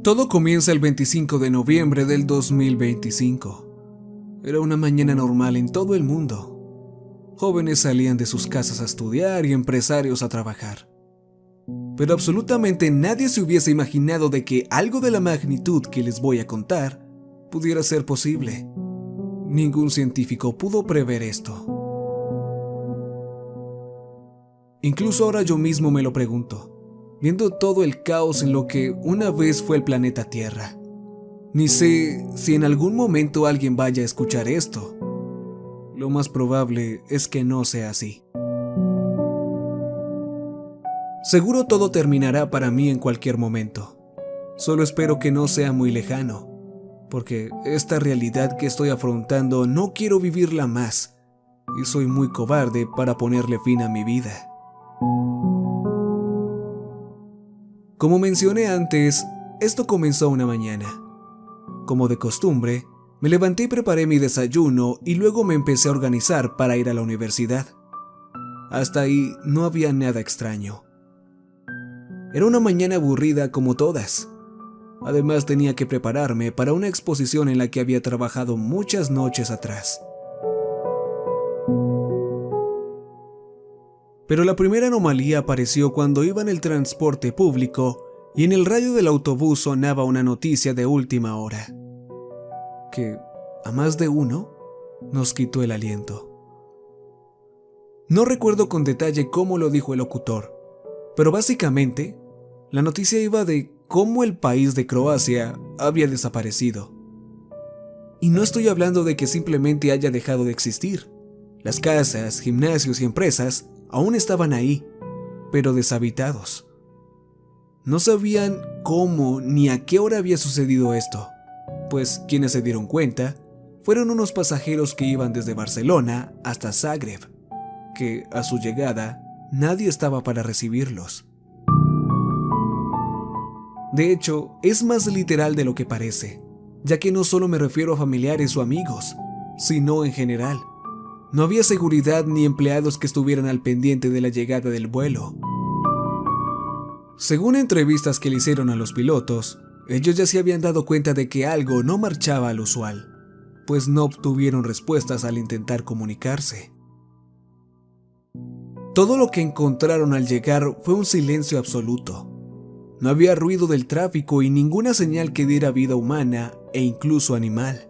Todo comienza el 25 de noviembre del 2025. Era una mañana normal en todo el mundo. Jóvenes salían de sus casas a estudiar y empresarios a trabajar. Pero absolutamente nadie se hubiese imaginado de que algo de la magnitud que les voy a contar pudiera ser posible. Ningún científico pudo prever esto. Incluso ahora yo mismo me lo pregunto, viendo todo el caos en lo que una vez fue el planeta Tierra. Ni sé si en algún momento alguien vaya a escuchar esto. Lo más probable es que no sea así. Seguro todo terminará para mí en cualquier momento. Solo espero que no sea muy lejano, porque esta realidad que estoy afrontando no quiero vivirla más, y soy muy cobarde para ponerle fin a mi vida. Como mencioné antes, esto comenzó una mañana. Como de costumbre, me levanté y preparé mi desayuno y luego me empecé a organizar para ir a la universidad. Hasta ahí no había nada extraño. Era una mañana aburrida como todas. Además tenía que prepararme para una exposición en la que había trabajado muchas noches atrás. Pero la primera anomalía apareció cuando iba en el transporte público y en el radio del autobús sonaba una noticia de última hora, que a más de uno nos quitó el aliento. No recuerdo con detalle cómo lo dijo el locutor, pero básicamente la noticia iba de cómo el país de Croacia había desaparecido. Y no estoy hablando de que simplemente haya dejado de existir. Las casas, gimnasios y empresas aún estaban ahí, pero deshabitados. No sabían cómo ni a qué hora había sucedido esto, pues quienes se dieron cuenta fueron unos pasajeros que iban desde Barcelona hasta Zagreb, que a su llegada nadie estaba para recibirlos. De hecho, es más literal de lo que parece, ya que no solo me refiero a familiares o amigos, sino en general. No había seguridad ni empleados que estuvieran al pendiente de la llegada del vuelo. Según entrevistas que le hicieron a los pilotos, ellos ya se habían dado cuenta de que algo no marchaba al usual, pues no obtuvieron respuestas al intentar comunicarse. Todo lo que encontraron al llegar fue un silencio absoluto. No había ruido del tráfico y ninguna señal que diera vida humana e incluso animal.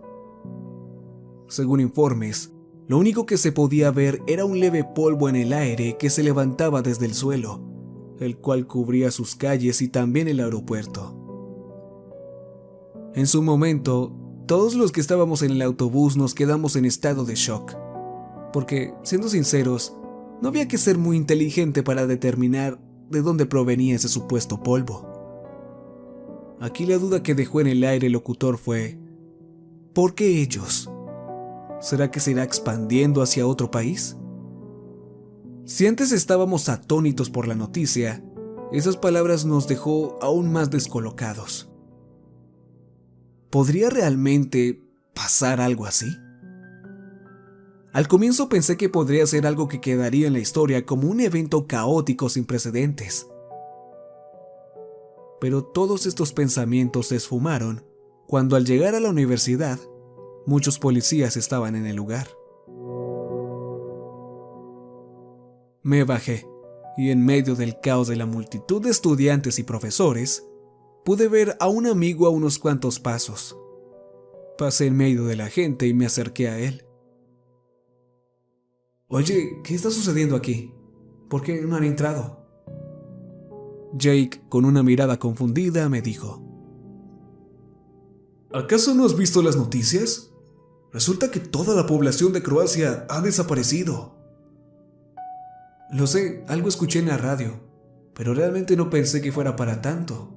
Según informes, lo único que se podía ver era un leve polvo en el aire que se levantaba desde el suelo, el cual cubría sus calles y también el aeropuerto. En su momento, todos los que estábamos en el autobús nos quedamos en estado de shock, porque, siendo sinceros, no había que ser muy inteligente para determinar de dónde provenía ese supuesto polvo. Aquí la duda que dejó en el aire el locutor fue: ¿por qué ellos? ¿Será que se irá expandiendo hacia otro país? Si antes estábamos atónitos por la noticia, esas palabras nos dejó aún más descolocados. ¿Podría realmente pasar algo así? Al comienzo pensé que podría ser algo que quedaría en la historia como un evento caótico sin precedentes. Pero todos estos pensamientos se esfumaron cuando al llegar a la universidad, muchos policías estaban en el lugar. Me bajé y en medio del caos de la multitud de estudiantes y profesores, pude ver a un amigo a unos cuantos pasos. Pasé en medio de la gente y me acerqué a él. Oye, ¿qué está sucediendo aquí? ¿Por qué no han entrado? Jake, con una mirada confundida, me dijo: ¿acaso no has visto las noticias? Resulta que toda la población de Croacia ha desaparecido. Lo sé, algo escuché en la radio, pero realmente no pensé que fuera para tanto.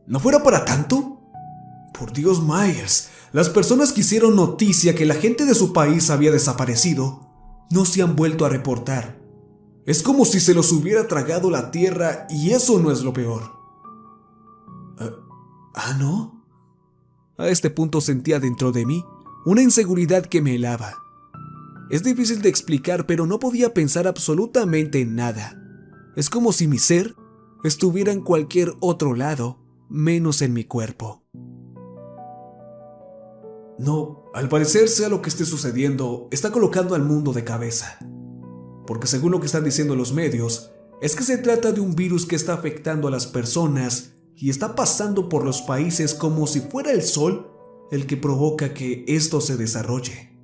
¿No fuera para tanto? Por Dios, Myers, las personas que hicieron noticia que la gente de su país había desaparecido no se han vuelto a reportar. Es como si se los hubiera tragado la tierra y eso no es lo peor. ¿No? A este punto sentía dentro de mí una inseguridad que me helaba. Es difícil de explicar, pero no podía pensar absolutamente en nada. Es como si mi ser estuviera en cualquier otro lado menos en mi cuerpo. No, al parecer sea lo que esté sucediendo, está colocando al mundo de cabeza. Porque según lo que están diciendo los medios, es que se trata de un virus que está afectando a las personas y está pasando por los países como si fuera el sol el que provoca que esto se desarrolle.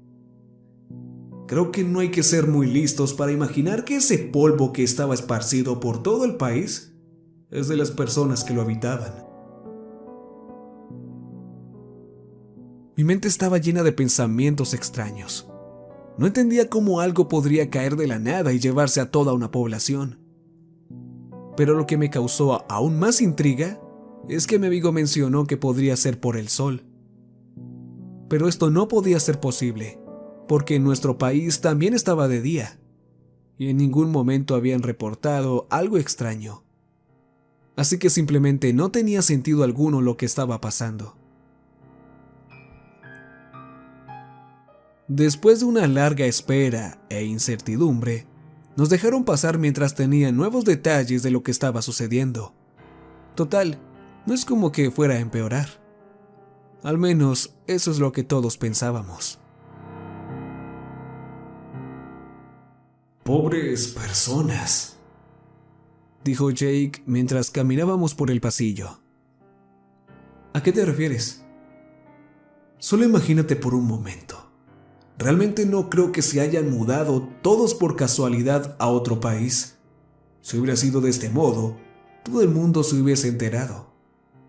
Creo que no hay que ser muy listos para imaginar que ese polvo que estaba esparcido por todo el país es de las personas que lo habitaban. Mi mente estaba llena de pensamientos extraños. No entendía cómo algo podría caer de la nada y llevarse a toda una población. Pero lo que me causó aún más intriga es que mi amigo mencionó que podría ser por el sol. Pero esto no podía ser posible, porque en nuestro país también estaba de día, y en ningún momento habían reportado algo extraño. Así que simplemente no tenía sentido alguno lo que estaba pasando. Después de una larga espera e incertidumbre, nos dejaron pasar mientras tenían nuevos detalles de lo que estaba sucediendo. Total, no es como que fuera a empeorar. Al menos eso es lo que todos pensábamos. Pobres personas, dijo Jake mientras caminábamos por el pasillo. ¿A qué te refieres? Solo imagínate por un momento. Realmente no creo que se hayan mudado todos por casualidad a otro país. Si hubiera sido de este modo, todo el mundo se hubiese enterado.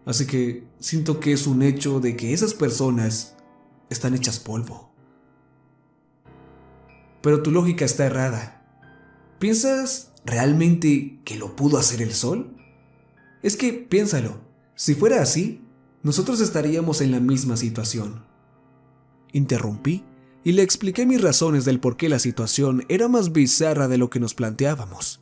Así que siento que es un hecho de que esas personas están hechas polvo. Pero tu lógica está errada. ¿Piensas realmente que lo pudo hacer el sol? Es que, piénsalo, si fuera así, nosotros estaríamos en la misma situación. Interrumpí y le expliqué mis razones del por qué la situación era más bizarra de lo que nos planteábamos.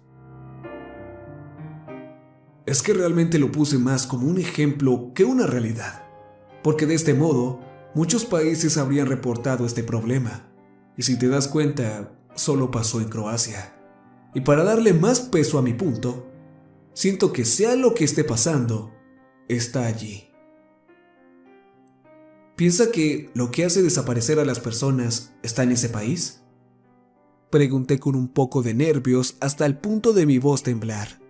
Es que realmente lo puse más como un ejemplo que una realidad, porque de este modo, muchos países habrían reportado este problema, y si te das cuenta, solo pasó en Croacia. Y para darle más peso a mi punto, siento que sea lo que esté pasando, está allí. ¿Piensa que lo que hace desaparecer a las personas está en ese país? Pregunté con un poco de nervios hasta el punto de mi voz temblar.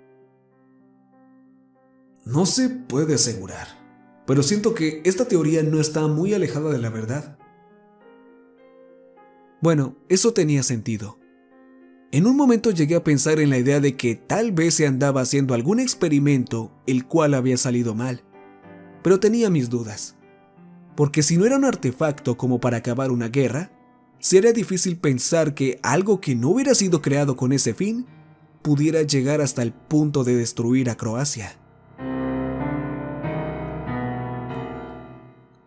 No se puede asegurar, pero siento que esta teoría no está muy alejada de la verdad. Bueno, eso tenía sentido. En un momento llegué a pensar en la idea de que tal vez se andaba haciendo algún experimento el cual había salido mal, pero tenía mis dudas. Porque si no era un artefacto como para acabar una guerra, sería difícil pensar que algo que no hubiera sido creado con ese fin pudiera llegar hasta el punto de destruir a Croacia.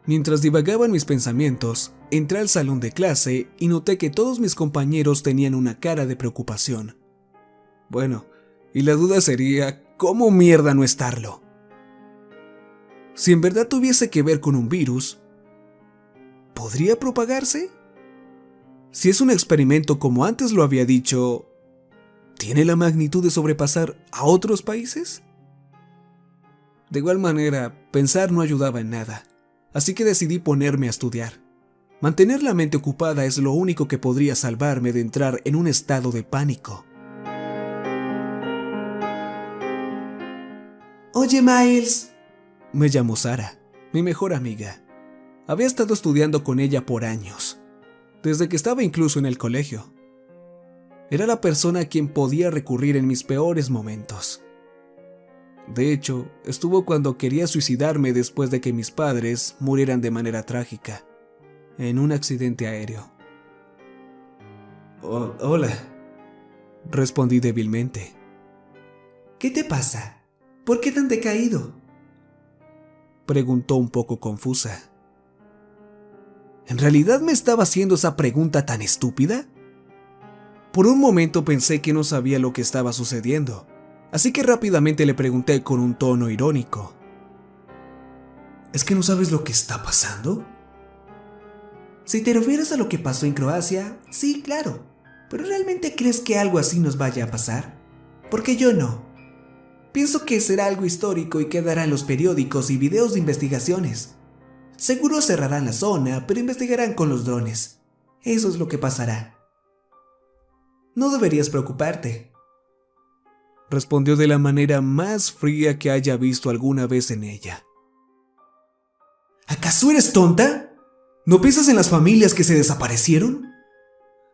Mientras divagaban mis pensamientos, entré al salón de clase y noté que todos mis compañeros tenían una cara de preocupación. Bueno, y la duda sería, ¿cómo mierda no estarlo? Si en verdad tuviese que ver con un virus, ¿podría propagarse? Si es un experimento como antes lo había dicho, ¿tiene la magnitud de sobrepasar a otros países? De igual manera, pensar no ayudaba en nada, así que decidí ponerme a estudiar. Mantener la mente ocupada es lo único que podría salvarme de entrar en un estado de pánico. Oye, Miles, me llamó Sara, mi mejor amiga. Había estado estudiando con ella por años, desde que estaba incluso en el colegio. Era la persona a quien podía recurrir en mis peores momentos. De hecho, estuvo cuando quería suicidarme después de que mis padres murieran de manera trágica, en un accidente aéreo. Hola, respondí débilmente. ¿Qué te pasa? ¿Por qué tan decaído?, preguntó un poco confusa. ¿En realidad me estaba haciendo esa pregunta tan estúpida? Por un momento pensé que no sabía lo que estaba sucediendo, así que rápidamente le pregunté con un tono irónico. ¿Es que no sabes lo que está pasando? Si te refieres a lo que pasó en Croacia, sí, claro. ¿Pero realmente crees que algo así nos vaya a pasar? Porque yo no. Pienso que será algo histórico y quedará en los periódicos y videos de investigaciones. Seguro cerrarán la zona, pero investigarán con los drones. Eso es lo que pasará. No deberías preocuparte, respondió de la manera más fría que haya visto alguna vez en ella. ¿Acaso eres tonta? ¿No piensas en las familias que se desaparecieron?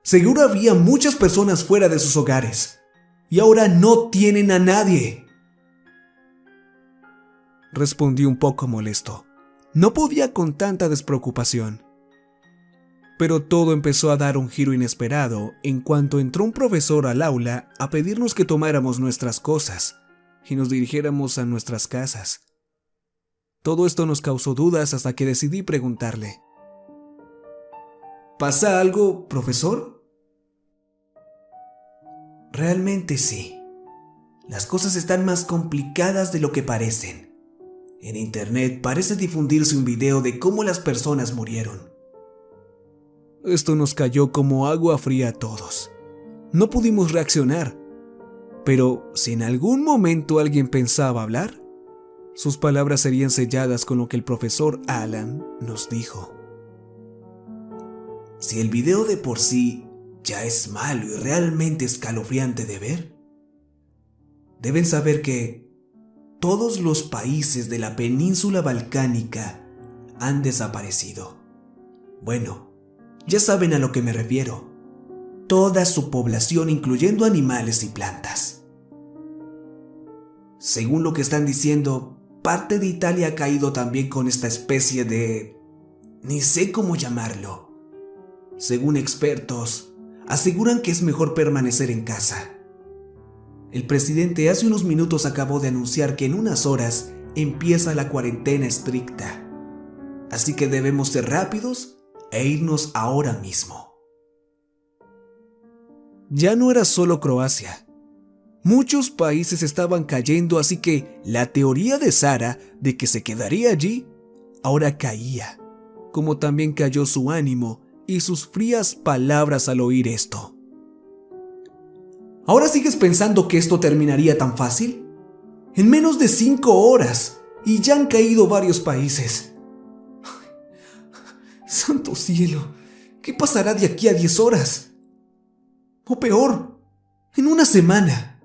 Seguro había muchas personas fuera de sus hogares y ahora no tienen a nadie. Respondí un poco molesto. No podía con tanta despreocupación. Pero todo empezó a dar un giro inesperado en cuanto entró un profesor al aula a pedirnos que tomáramos nuestras cosas y nos dirigiéramos a nuestras casas. Todo esto nos causó dudas hasta que decidí preguntarle: ¿Pasa algo, profesor? Realmente sí. Las cosas están más complicadas de lo que parecen. En internet parece difundirse un video de cómo las personas murieron. Esto nos cayó como agua fría a todos. No pudimos reaccionar, pero si en algún momento alguien pensaba hablar, sus palabras serían selladas con lo que el profesor Alan nos dijo. Si el video de por sí ya es malo y realmente escalofriante de ver, deben saber que todos los países de la península balcánica han desaparecido. Bueno, ya saben a lo que me refiero. Toda su población, incluyendo animales y plantas. Según lo que están diciendo, parte de Italia ha caído también con esta especie de... ni sé cómo llamarlo. Según expertos, aseguran que es mejor permanecer en casa. El presidente hace unos minutos acabó de anunciar que en unas horas empieza la cuarentena estricta. Así que debemos ser rápidos e irnos ahora mismo. Ya no era solo Croacia. Muchos países estaban cayendo, así que la teoría de Sara de que se quedaría allí ahora caía, como también cayó su ánimo y sus frías palabras al oír esto. ¿Ahora sigues pensando que esto terminaría tan fácil? En menos de 5 horas y ya han caído varios países. ¡Santo cielo! ¿Qué pasará de aquí a 10 horas? O peor, en una semana.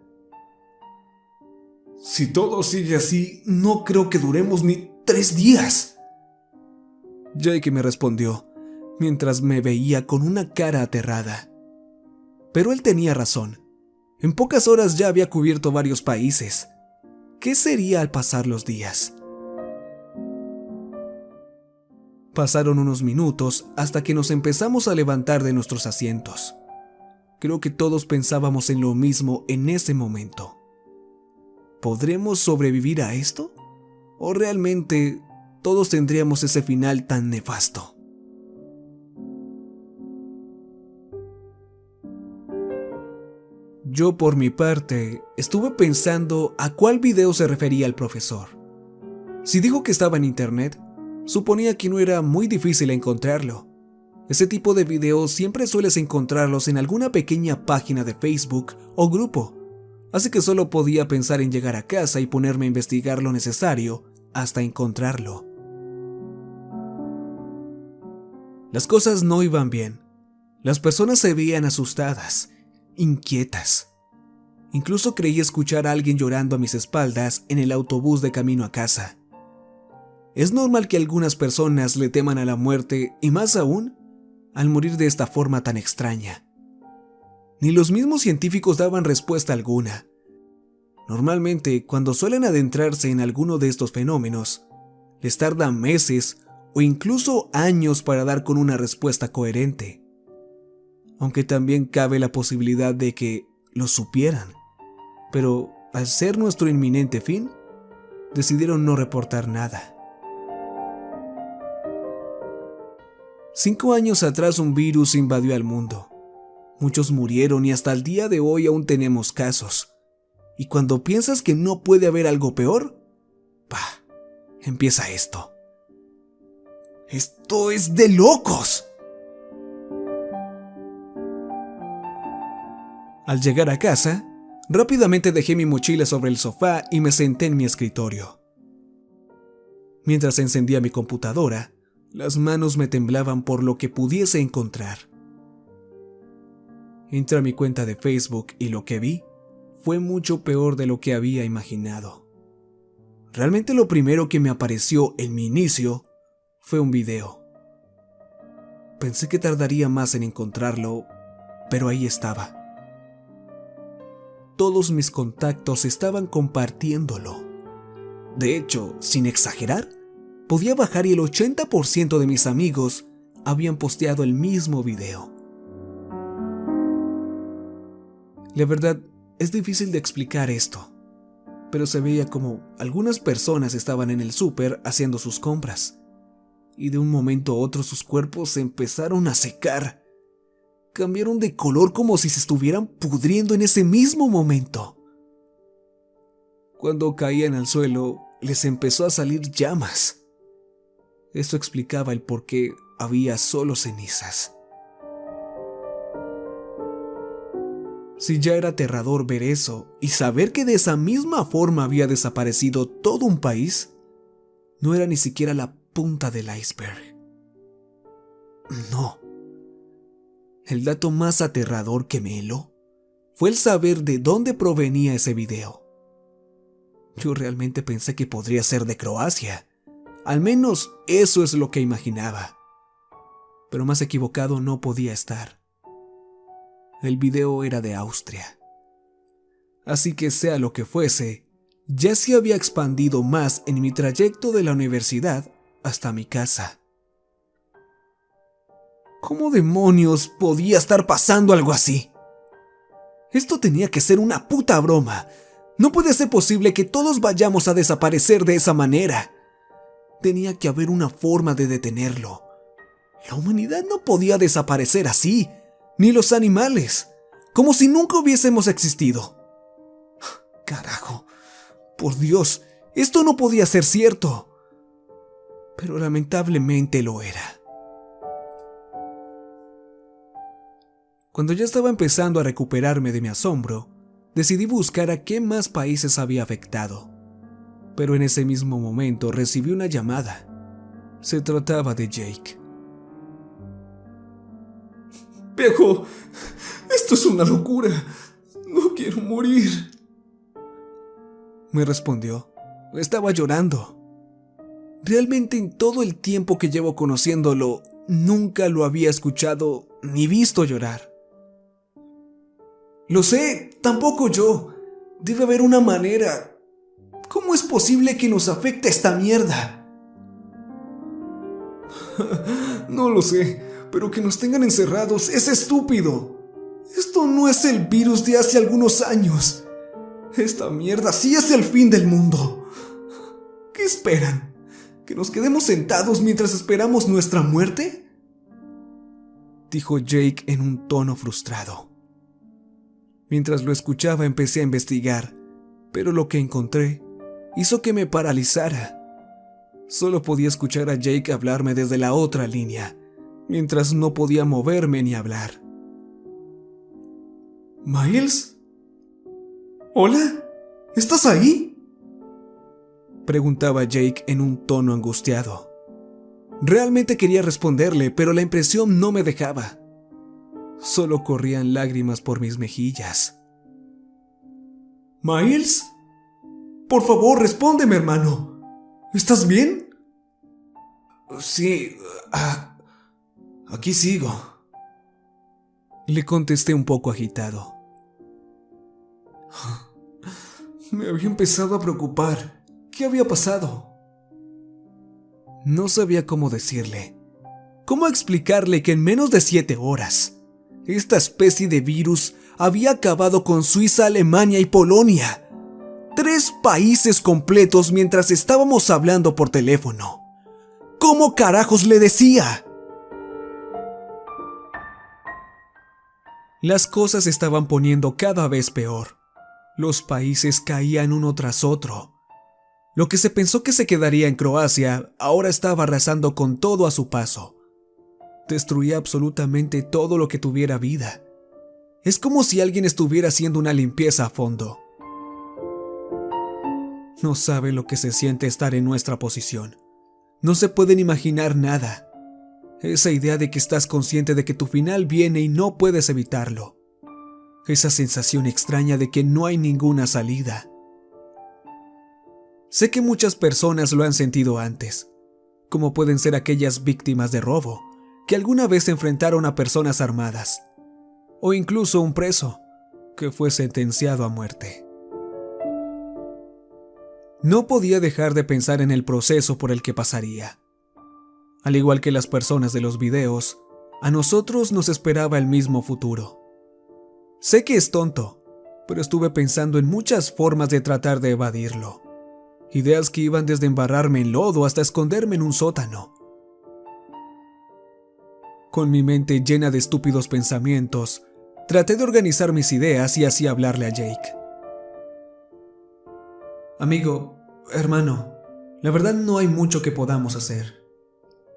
Si todo sigue así, no creo que duremos ni 3 días. Jake me respondió, mientras me veía con una cara aterrada. Pero él tenía razón. En pocas horas ya había cubierto varios países. ¿Qué sería al pasar los días? Pasaron unos minutos hasta que nos empezamos a levantar de nuestros asientos. Creo que todos pensábamos en lo mismo en ese momento. ¿Podremos sobrevivir a esto? ¿O realmente todos tendríamos ese final tan nefasto? Yo, por mi parte, estuve pensando a cuál video se refería el profesor. Si dijo que estaba en internet, suponía que no era muy difícil encontrarlo. Ese tipo de videos siempre sueles encontrarlos en alguna pequeña página de Facebook o grupo, así que solo podía pensar en llegar a casa y ponerme a investigar lo necesario hasta encontrarlo. Las cosas no iban bien. Las personas se veían asustadas, inquietas. Incluso creí escuchar a alguien llorando a mis espaldas en el autobús de camino a casa. Es normal que algunas personas le teman a la muerte y más aún al morir de esta forma tan extraña. Ni los mismos científicos daban respuesta alguna. Normalmente, cuando suelen adentrarse en alguno de estos fenómenos, les tarda meses o incluso años para dar con una respuesta coherente. Aunque también cabe la posibilidad de que lo supieran, pero al ser nuestro inminente fin, decidieron no reportar nada. 5 años atrás un virus invadió al mundo. Muchos murieron y hasta el día de hoy aún tenemos casos. Y cuando piensas que no puede haber algo peor, empieza esto. ¡Esto es de locos! Al llegar a casa, Rápidamente dejé mi mochila sobre el sofá y me senté en mi escritorio. Mientras encendía mi computadora, las manos me temblaban por lo que pudiese encontrar. Entré a mi cuenta de Facebook y lo que vi fue mucho peor de lo que había imaginado. Realmente lo primero que me apareció en mi inicio fue un video. Pensé que tardaría más en encontrarlo, pero ahí estaba. Todos mis contactos estaban compartiéndolo. De hecho, sin exagerar, podía bajar y el 80% de mis amigos habían posteado el mismo video. La verdad, es difícil de explicar esto, pero se veía como algunas personas estaban en el súper haciendo sus compras, y de un momento a otro sus cuerpos se empezaron a secar. Cambiaron de color como si se estuvieran pudriendo en ese mismo momento. Cuando caían al suelo, les empezó a salir llamas. Esto explicaba el por qué había solo cenizas. Si ya era aterrador ver eso y saber que de esa misma forma había desaparecido todo un país, no era ni siquiera la punta del iceberg. No. El dato más aterrador que me heló fue el saber de dónde provenía ese video. Yo realmente pensé que podría ser de Croacia. Al menos eso es lo que imaginaba. Pero más equivocado no podía estar. El video era de Austria. Así que sea lo que fuese, ya se había expandido más en mi trayecto de la universidad hasta mi casa. ¿Cómo demonios podía estar pasando algo así? Esto tenía que ser una puta broma. No puede ser posible que todos vayamos a desaparecer de esa manera. Tenía que haber una forma de detenerlo. La humanidad no podía desaparecer así, ni los animales, como si nunca hubiésemos existido. Carajo, por Dios, esto no podía ser cierto. Pero lamentablemente lo era. Cuando ya estaba empezando a recuperarme de mi asombro, decidí buscar a qué más países había afectado. Pero en ese mismo momento recibí una llamada. Se trataba de Jake. Viejo, esto es una locura. No quiero morir. Me respondió. Estaba llorando. Realmente en todo el tiempo que llevo conociéndolo, nunca lo había escuchado ni visto llorar. Lo sé, tampoco yo. Debe haber una manera. ¿Cómo es posible que nos afecte esta mierda? No lo sé, pero que nos tengan encerrados es estúpido. Esto no es el virus de hace algunos años. Esta mierda sí es el fin del mundo. ¿Qué esperan? ¿Que nos quedemos sentados mientras esperamos nuestra muerte? Dijo Jake en un tono frustrado. Mientras lo escuchaba empecé a investigar, pero lo que encontré hizo que me paralizara. Solo podía escuchar a Jake hablarme desde la otra línea, mientras no podía moverme ni hablar. ¿Miles? ¿Hola? ¿Estás ahí? Preguntaba Jake en un tono angustiado. Realmente quería responderle, pero la impresión no me dejaba. Solo corrían lágrimas por mis mejillas. ¿Miles? Por favor, respóndeme, hermano. ¿Estás bien? Sí, aquí sigo. Le contesté un poco agitado. Me había empezado a preocupar. ¿Qué había pasado? No sabía cómo decirle. ¿Cómo explicarle que en menos de 7 horas, esta especie de virus había acabado con Suiza, Alemania y Polonia? 3 países completos mientras estábamos hablando por teléfono. ¿Cómo carajos le decía? Las cosas se estaban poniendo cada vez peor. Los países caían uno tras otro. Lo que se pensó que se quedaría en Croacia ahora estaba arrasando con todo a su paso. Destruía absolutamente todo lo que tuviera vida. Es como si alguien estuviera haciendo una limpieza a fondo. No saben lo que se siente estar en nuestra posición. No se pueden imaginar nada. Esa idea de que estás consciente de que tu final viene y no puedes evitarlo. Esa sensación extraña de que no hay ninguna salida. Sé que muchas personas lo han sentido antes, como pueden ser aquellas víctimas de robo, que alguna vez enfrentaron a personas armadas, o incluso un preso, que fue sentenciado a muerte. No podía dejar de pensar en el proceso por el que pasaría. Al igual que las personas de los videos, a nosotros nos esperaba el mismo futuro. Sé que es tonto, pero estuve pensando en muchas formas de tratar de evadirlo. Ideas que iban desde embarrarme en lodo hasta esconderme en un sótano. Con mi mente llena de estúpidos pensamientos, traté de organizar mis ideas y así hablarle a Jake. Amigo, hermano, la verdad no hay mucho que podamos hacer.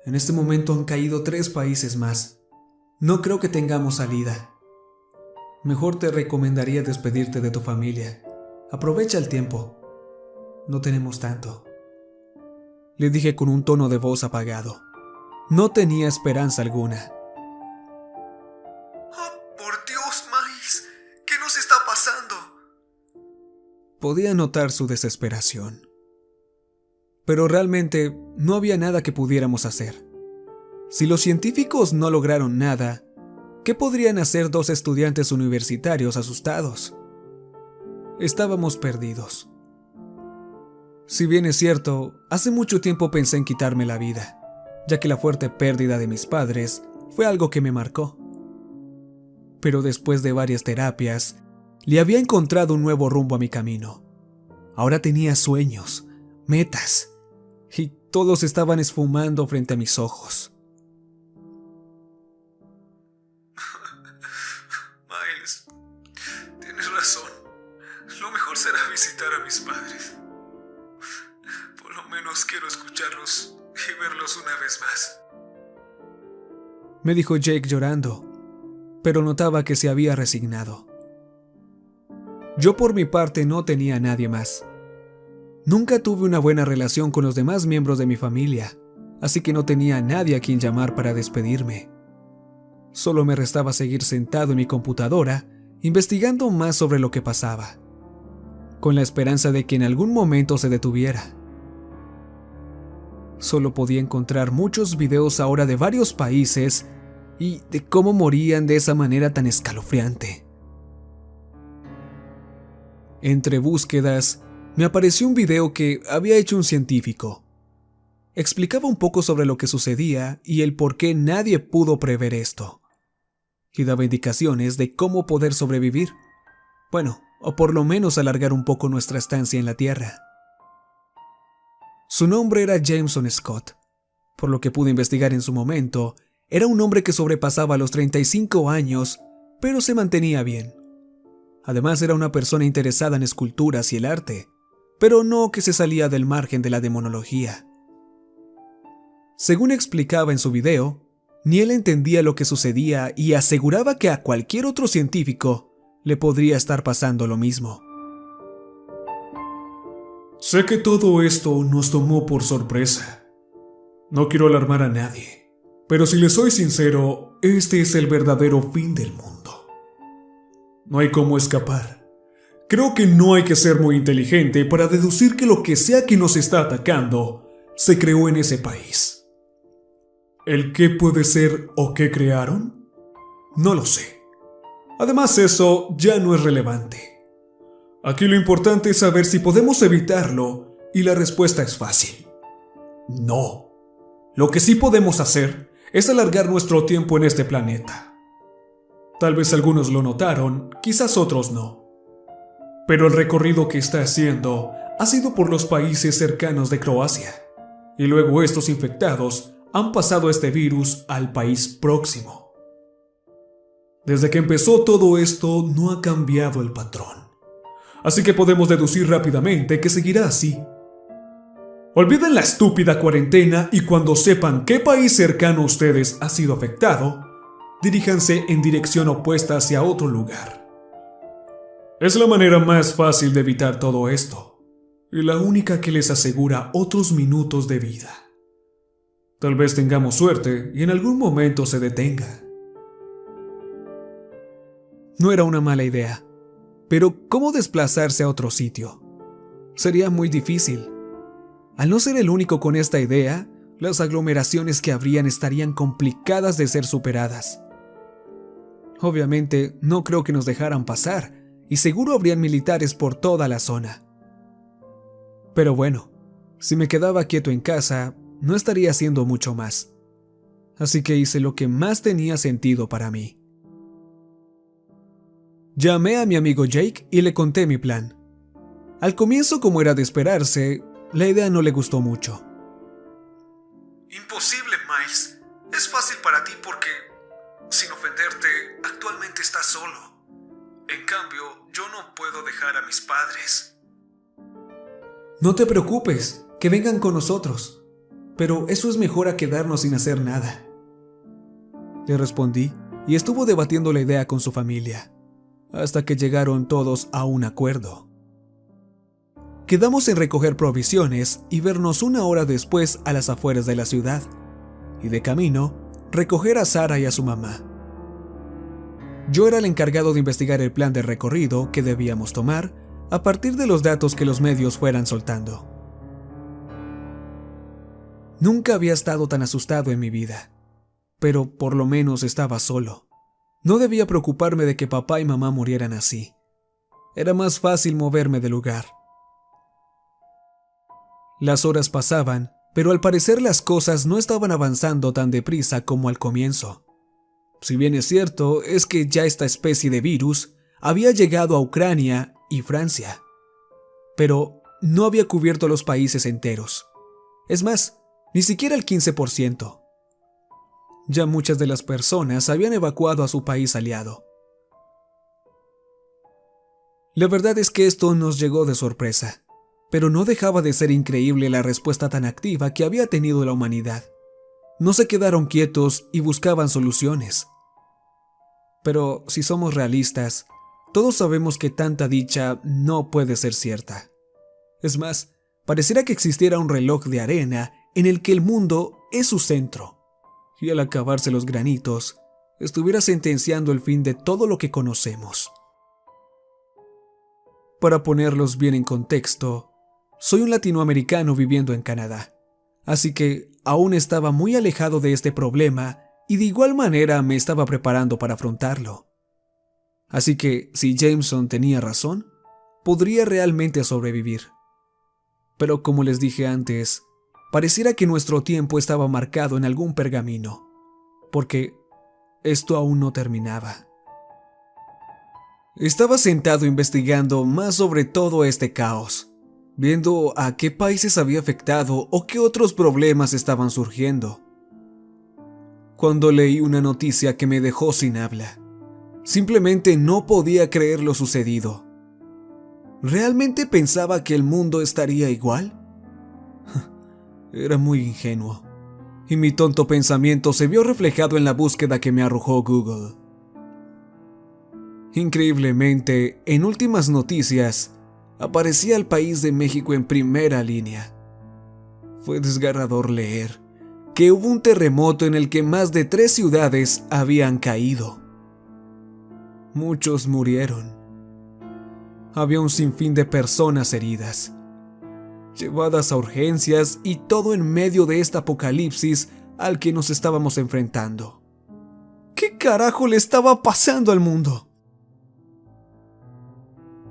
En este momento han caído 3 países más. No creo que tengamos salida. Mejor te recomendaría despedirte de tu familia. Aprovecha el tiempo. No tenemos tanto. Le dije con un tono de voz apagado. No tenía esperanza alguna. ¡Oh, por Dios, Miles! ¿Qué nos está pasando? Podía notar su desesperación. Pero realmente no había nada que pudiéramos hacer. Si los científicos no lograron nada, ¿qué podrían hacer 2 estudiantes universitarios asustados? Estábamos perdidos. Si bien es cierto, hace mucho tiempo pensé en quitarme la vida, ya que la fuerte pérdida de mis padres fue algo que me marcó. Pero después de varias terapias, le había encontrado un nuevo rumbo a mi camino. Ahora tenía sueños, metas, y todos estaban esfumando frente a mis ojos. Miles, tienes razón. Lo mejor será visitar a mis padres. Por lo menos quiero escucharlos y verlos una vez más. Me dijo Jake llorando, pero notaba que se había resignado. Yo por mi parte no tenía a nadie más. Nunca tuve una buena relación con los demás miembros de mi familia, así que no tenía a nadie a quien llamar para despedirme. Solo me restaba seguir sentado en mi computadora, investigando más sobre lo que pasaba, con la esperanza de que en algún momento se detuviera. Solo podía encontrar muchos videos ahora de varios países y de cómo morían de esa manera tan escalofriante. Entre búsquedas, me apareció un video que había hecho un científico. Explicaba un poco sobre lo que sucedía y el por qué nadie pudo prever esto. Y daba indicaciones de cómo poder sobrevivir. Bueno, o por lo menos alargar un poco nuestra estancia en la Tierra. Su nombre era Jameson Scott. Por lo que pude investigar en su momento, era un hombre que sobrepasaba los 35 años, pero se mantenía bien. Además era una persona interesada en esculturas y el arte, pero no que se salía del margen de la demonología. Según explicaba en su video, ni él entendía lo que sucedía y aseguraba que a cualquier otro científico le podría estar pasando lo mismo. Sé que todo esto nos tomó por sorpresa. No quiero alarmar a nadie, pero si les soy sincero, este es el verdadero fin del mundo. No hay cómo escapar. Creo que no hay que ser muy inteligente para deducir que lo que sea que nos está atacando se creó en ese país. ¿El qué puede ser o qué crearon? No lo sé. Además, eso ya no es relevante. Aquí lo importante es saber si podemos evitarlo, y la respuesta es fácil. No. Lo que sí podemos hacer es alargar nuestro tiempo en este planeta. Tal vez algunos lo notaron, quizás otros no. Pero el recorrido que está haciendo ha sido por los países cercanos de Croacia, y luego estos infectados han pasado este virus al país próximo. Desde que empezó todo esto no ha cambiado el patrón, así que podemos deducir rápidamente que seguirá así. Olviden la estúpida cuarentena y cuando sepan qué país cercano a ustedes ha sido afectado, Diríjanse en dirección opuesta hacia otro lugar. Es la manera más fácil de evitar todo esto, y la única que les asegura otros minutos de vida. Tal vez tengamos suerte y en algún momento se detenga. No era una mala idea, pero ¿cómo desplazarse a otro sitio? Sería muy difícil. Al no ser el único con esta idea, las aglomeraciones que habrían estarían complicadas de ser superadas. Obviamente, no creo que nos dejaran pasar, y seguro habrían militares por toda la zona. Pero bueno, si me quedaba quieto en casa, no estaría haciendo mucho más. Así que hice lo que más tenía sentido para mí. Llamé a mi amigo Jake y le conté mi plan. Al comienzo, como era de esperarse, la idea no le gustó mucho. Imposible, Miles. Es fácil para ti porque, sin ofenderte, actualmente estás solo. En cambio, yo no puedo dejar a mis padres. No te preocupes, que vengan con nosotros. Pero eso es mejor a quedarnos sin hacer nada. Le respondí y estuvo debatiendo la idea con su familia, hasta que llegaron todos a un acuerdo. Quedamos en recoger provisiones y vernos una hora después a las afueras de la ciudad, y de camino, recoger a Sara y a su mamá. Yo era el encargado de investigar el plan de recorrido que debíamos tomar a partir de los datos que los medios fueran soltando. Nunca había estado tan asustado en mi vida, pero por lo menos estaba solo. No debía preocuparme de que papá y mamá murieran así. Era más fácil moverme del lugar. Las horas pasaban, pero al parecer las cosas no estaban avanzando tan deprisa como al comienzo. Si bien es cierto, es que ya esta especie de virus había llegado a Ucrania y Francia, pero no había cubierto los países enteros. Es más, ni siquiera el 15%. Ya muchas de las personas habían evacuado a su país aliado. La verdad es que esto nos llegó de sorpresa, pero no dejaba de ser increíble la respuesta tan activa que había tenido la humanidad. No se quedaron quietos y buscaban soluciones. Pero si somos realistas, todos sabemos que tanta dicha no puede ser cierta. Es más, pareciera que existiera un reloj de arena en el que el mundo es su centro, y al acabarse los granitos, estuviera sentenciando el fin de todo lo que conocemos. Para ponerlos bien en contexto, soy un latinoamericano viviendo en Canadá, así que aún estaba muy alejado de este problema y de igual manera me estaba preparando para afrontarlo. Así que, si Jameson tenía razón, podría realmente sobrevivir. Pero como les dije antes, pareciera que nuestro tiempo estaba marcado en algún pergamino, porque esto aún no terminaba. Estaba sentado investigando más sobre todo este caos, viendo a qué países había afectado o qué otros problemas estaban surgiendo, cuando leí una noticia que me dejó sin habla. Simplemente no podía creer lo sucedido. ¿Realmente pensaba que el mundo estaría igual? Era muy ingenuo, y mi tonto pensamiento se vio reflejado en la búsqueda que me arrojó Google. Increíblemente, en últimas noticias, aparecía el país de México en primera línea. Fue desgarrador leer que hubo un terremoto en el que más de 3 ciudades habían caído. Muchos murieron. Había un sinfín de personas heridas, llevadas a urgencias, y todo en medio de este apocalipsis al que nos estábamos enfrentando. ¿Qué carajo le estaba pasando al mundo?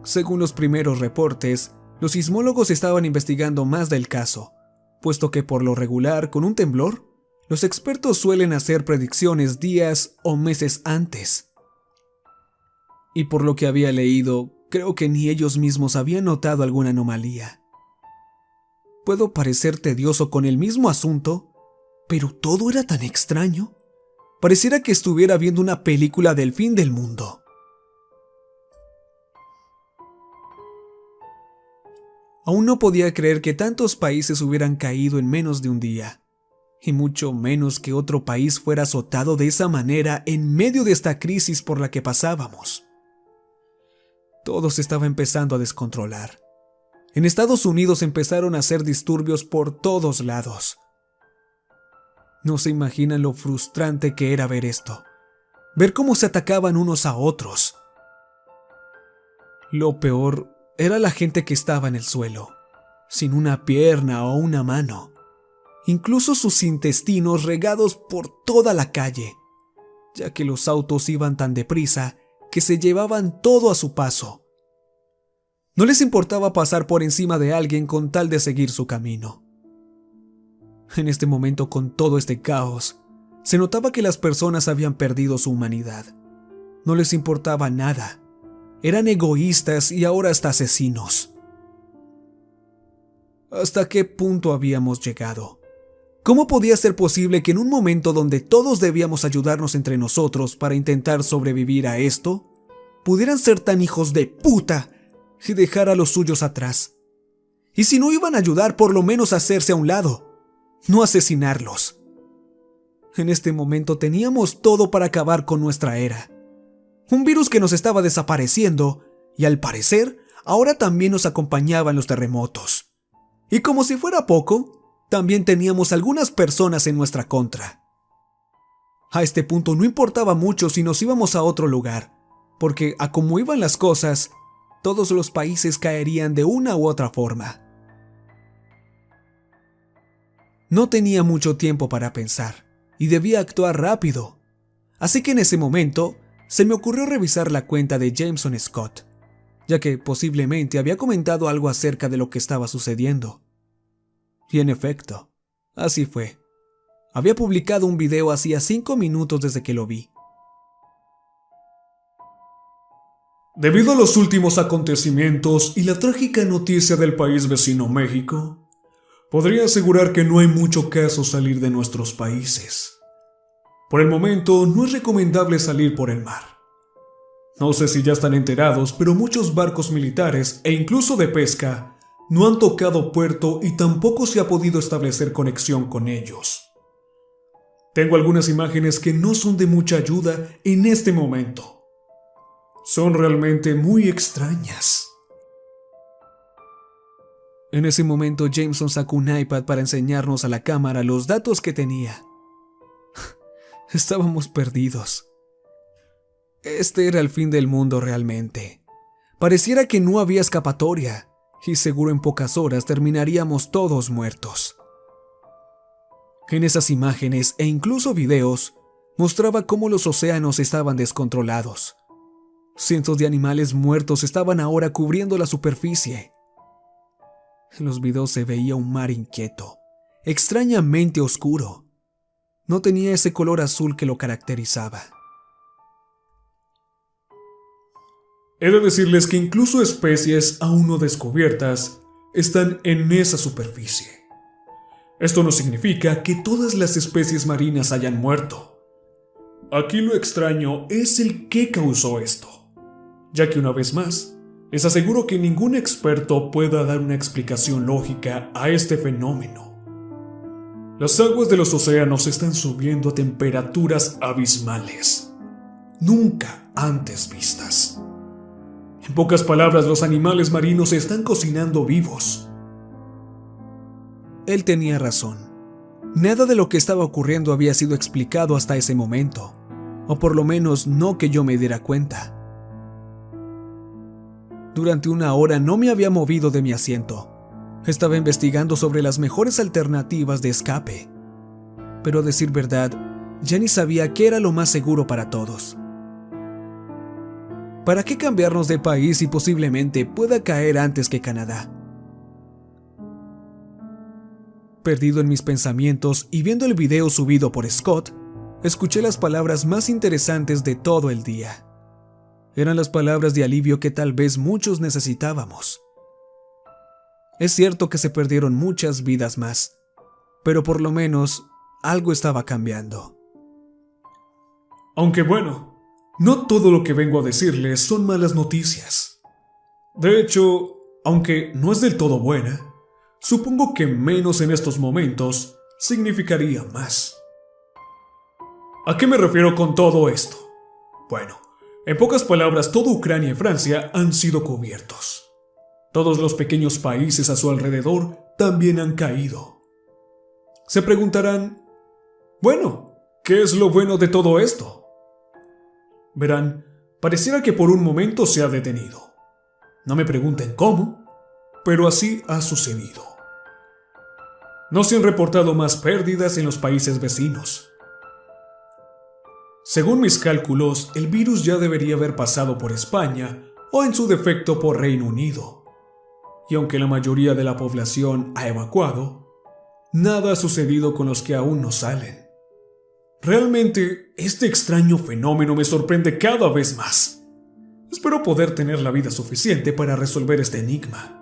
Según los primeros reportes, los sismólogos estaban investigando más del caso, puesto que por lo regular, con un temblor, los expertos suelen hacer predicciones días o meses antes. Y por lo que había leído, creo que ni ellos mismos habían notado alguna anomalía. Puedo parecer tedioso con el mismo asunto, pero todo era tan extraño. Pareciera que estuviera viendo una película del fin del mundo. Aún no podía creer que tantos países hubieran caído en menos de un día. y mucho menos que otro país fuera azotado de esa manera en medio de esta crisis por la que pasábamos. Todo se estaba empezando a descontrolar. En Estados Unidos empezaron a hacer disturbios por todos lados. No se imaginan lo frustrante que era ver esto. Ver cómo se atacaban unos a otros. Lo peor era la gente que estaba en el suelo, sin una pierna o una mano. Incluso sus intestinos regados por toda la calle, ya que los autos iban tan deprisa que se llevaban todo a su paso. No les importaba pasar por encima de alguien con tal de seguir su camino. En este momento, con todo este caos, se notaba que las personas habían perdido su humanidad. No les importaba nada. Eran egoístas y ahora hasta asesinos. ¿Hasta qué punto habíamos llegado? ¿Cómo podía ser posible que en un momento donde todos debíamos ayudarnos entre nosotros para intentar sobrevivir a esto, pudieran ser tan hijos de puta y dejar a los suyos atrás? Y si no iban a ayudar, por lo menos hacerse a un lado, no asesinarlos. En este momento teníamos todo para acabar con nuestra era. Un virus que nos estaba desapareciendo y al parecer ahora también nos acompañaba en los terremotos. Y como si fuera poco, también teníamos algunas personas en nuestra contra. A este punto no importaba mucho si nos íbamos a otro lugar, porque a como iban las cosas, todos los países caerían de una u otra forma. No tenía mucho tiempo para pensar y debía actuar rápido, así que en ese momento se me ocurrió revisar la cuenta de Jameson Scott, ya que posiblemente había comentado algo acerca de lo que estaba sucediendo. Y en efecto, así fue. Había publicado un video hacía 5 minutos desde que lo vi. Debido a los últimos acontecimientos y la trágica noticia del país vecino México, podría asegurar que no hay mucho caso salir de nuestros países. Por el momento, no es recomendable salir por el mar. No sé si ya están enterados, pero muchos barcos militares e incluso de pesca no han tocado puerto y tampoco se ha podido establecer conexión con ellos. Tengo algunas imágenes que no son de mucha ayuda en este momento. Son realmente muy extrañas. En ese momento Jameson sacó un iPad para enseñarnos a la cámara los datos que tenía. Estábamos perdidos. Este era el fin del mundo realmente. Pareciera que no había escapatoria, y seguro en pocas horas terminaríamos todos muertos. En esas imágenes e incluso videos, mostraba cómo los océanos estaban descontrolados. Cientos de animales muertos estaban ahora cubriendo la superficie. En los videos se veía un mar inquieto, extrañamente oscuro. No tenía ese color azul que lo caracterizaba. He de decirles que incluso especies aún no descubiertas están en esa superficie. Esto no significa que todas las especies marinas hayan muerto. Aquí lo extraño es el qué causó esto, ya que una vez más, les aseguro que ningún experto pueda dar una explicación lógica a este fenómeno. Las aguas de los océanos están subiendo a temperaturas abismales, nunca antes vistas. En pocas palabras, los animales marinos se están cocinando vivos. Él tenía razón. Nada de lo que estaba ocurriendo había sido explicado hasta ese momento, o por lo menos no que yo me diera cuenta. Durante una hora no me había movido de mi asiento. Estaba investigando sobre las mejores alternativas de escape. Pero a decir verdad, ya ni sabía qué era lo más seguro para todos. ¿Para qué cambiarnos de país y posiblemente pueda caer antes que Canadá? Perdido en mis pensamientos y viendo el video subido por Scott, escuché las palabras más interesantes de todo el día. Eran las palabras de alivio que tal vez muchos necesitábamos. Es cierto que se perdieron muchas vidas más, pero por lo menos algo estaba cambiando. Aunque bueno, no todo lo que vengo a decirles son malas noticias. De hecho, aunque no es del todo buena, supongo que menos en estos momentos, significaría más. ¿A qué me refiero con todo esto? Bueno, en pocas palabras, toda Ucrania y Francia han sido cubiertos. Todos los pequeños países a su alrededor también han caído. Se preguntarán, bueno, ¿qué es lo bueno de todo esto? Verán, pareciera que por un momento se ha detenido. No me pregunten cómo, pero así ha sucedido. No se han reportado más pérdidas en los países vecinos. Según mis cálculos, el virus ya debería haber pasado por España o en su defecto por Reino Unido. Y aunque la mayoría de la población ha evacuado, nada ha sucedido con los que aún no salen. Realmente, este extraño fenómeno me sorprende cada vez más. Espero poder tener la vida suficiente para resolver este enigma.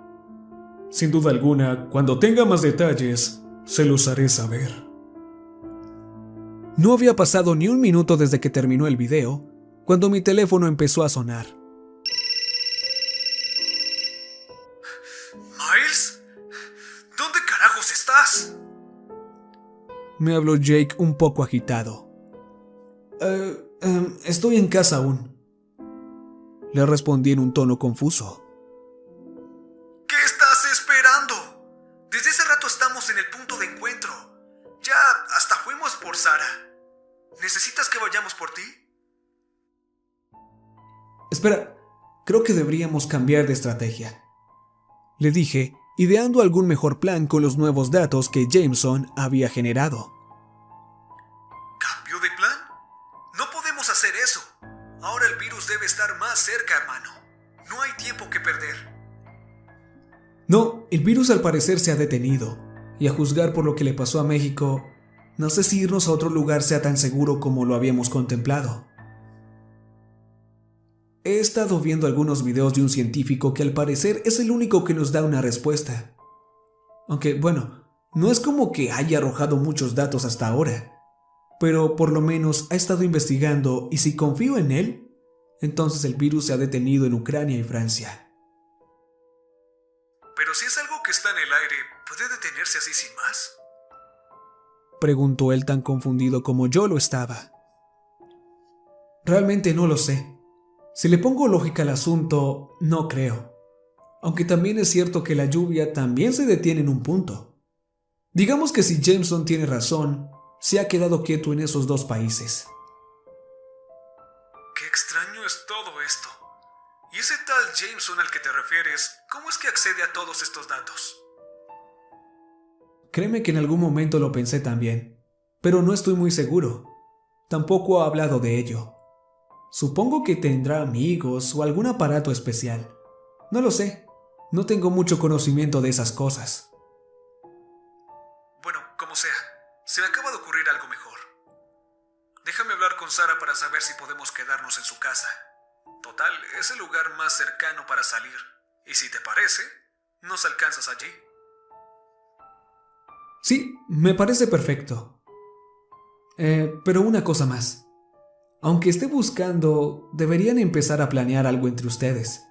Sin duda alguna, cuando tenga más detalles, se los haré saber. No había pasado ni un minuto desde que terminó el video, cuando mi teléfono empezó a sonar. ¿Miles? ¿Dónde carajos estás? Me habló Jake un poco agitado. Estoy en casa aún. Le respondí en un tono confuso. ¿Qué estás esperando? Desde hace rato estamos en el punto de encuentro. Ya hasta fuimos por Sara. ¿Necesitas que vayamos por ti? Espera, creo que deberíamos cambiar de estrategia. Le dije, ideando algún mejor plan con los nuevos datos que Jameson había generado. ¿Cambio de plan? No podemos hacer eso. Ahora el virus debe estar más cerca, hermano. No hay tiempo que perder. No, el virus al parecer se ha detenido, y a juzgar por lo que le pasó a México, no sé si irnos a otro lugar sea tan seguro como lo habíamos contemplado. He estado viendo algunos videos de un científico que al parecer es el único que nos da una respuesta. Aunque, bueno, no es como que haya arrojado muchos datos hasta ahora, pero por lo menos ha estado investigando y si confío en él, entonces el virus se ha detenido en Ucrania y Francia. Pero si es algo que está en el aire, ¿puede detenerse así sin más? Preguntó él tan confundido como yo lo estaba. Realmente no lo sé. Si le pongo lógica al asunto, no creo. Aunque también es cierto que la lluvia también se detiene en un punto. Digamos que si Jameson tiene razón, se ha quedado quieto en esos dos países. Qué extraño es todo esto. ¿Y ese tal Jameson al que te refieres, cómo es que accede a todos estos datos? Créeme que en algún momento lo pensé también, pero no estoy muy seguro. Tampoco ha hablado de ello. Supongo que tendrá amigos o algún aparato especial. No lo sé, no tengo mucho conocimiento de esas cosas. Bueno, como sea, se me acaba de ocurrir algo mejor. Déjame hablar con Sara para saber si podemos quedarnos en su casa. Total, es el lugar más cercano para salir. Y si te parece, nos alcanzas allí. Sí, me parece perfecto. Pero una cosa más. Aunque esté buscando, deberían empezar a planear algo entre ustedes.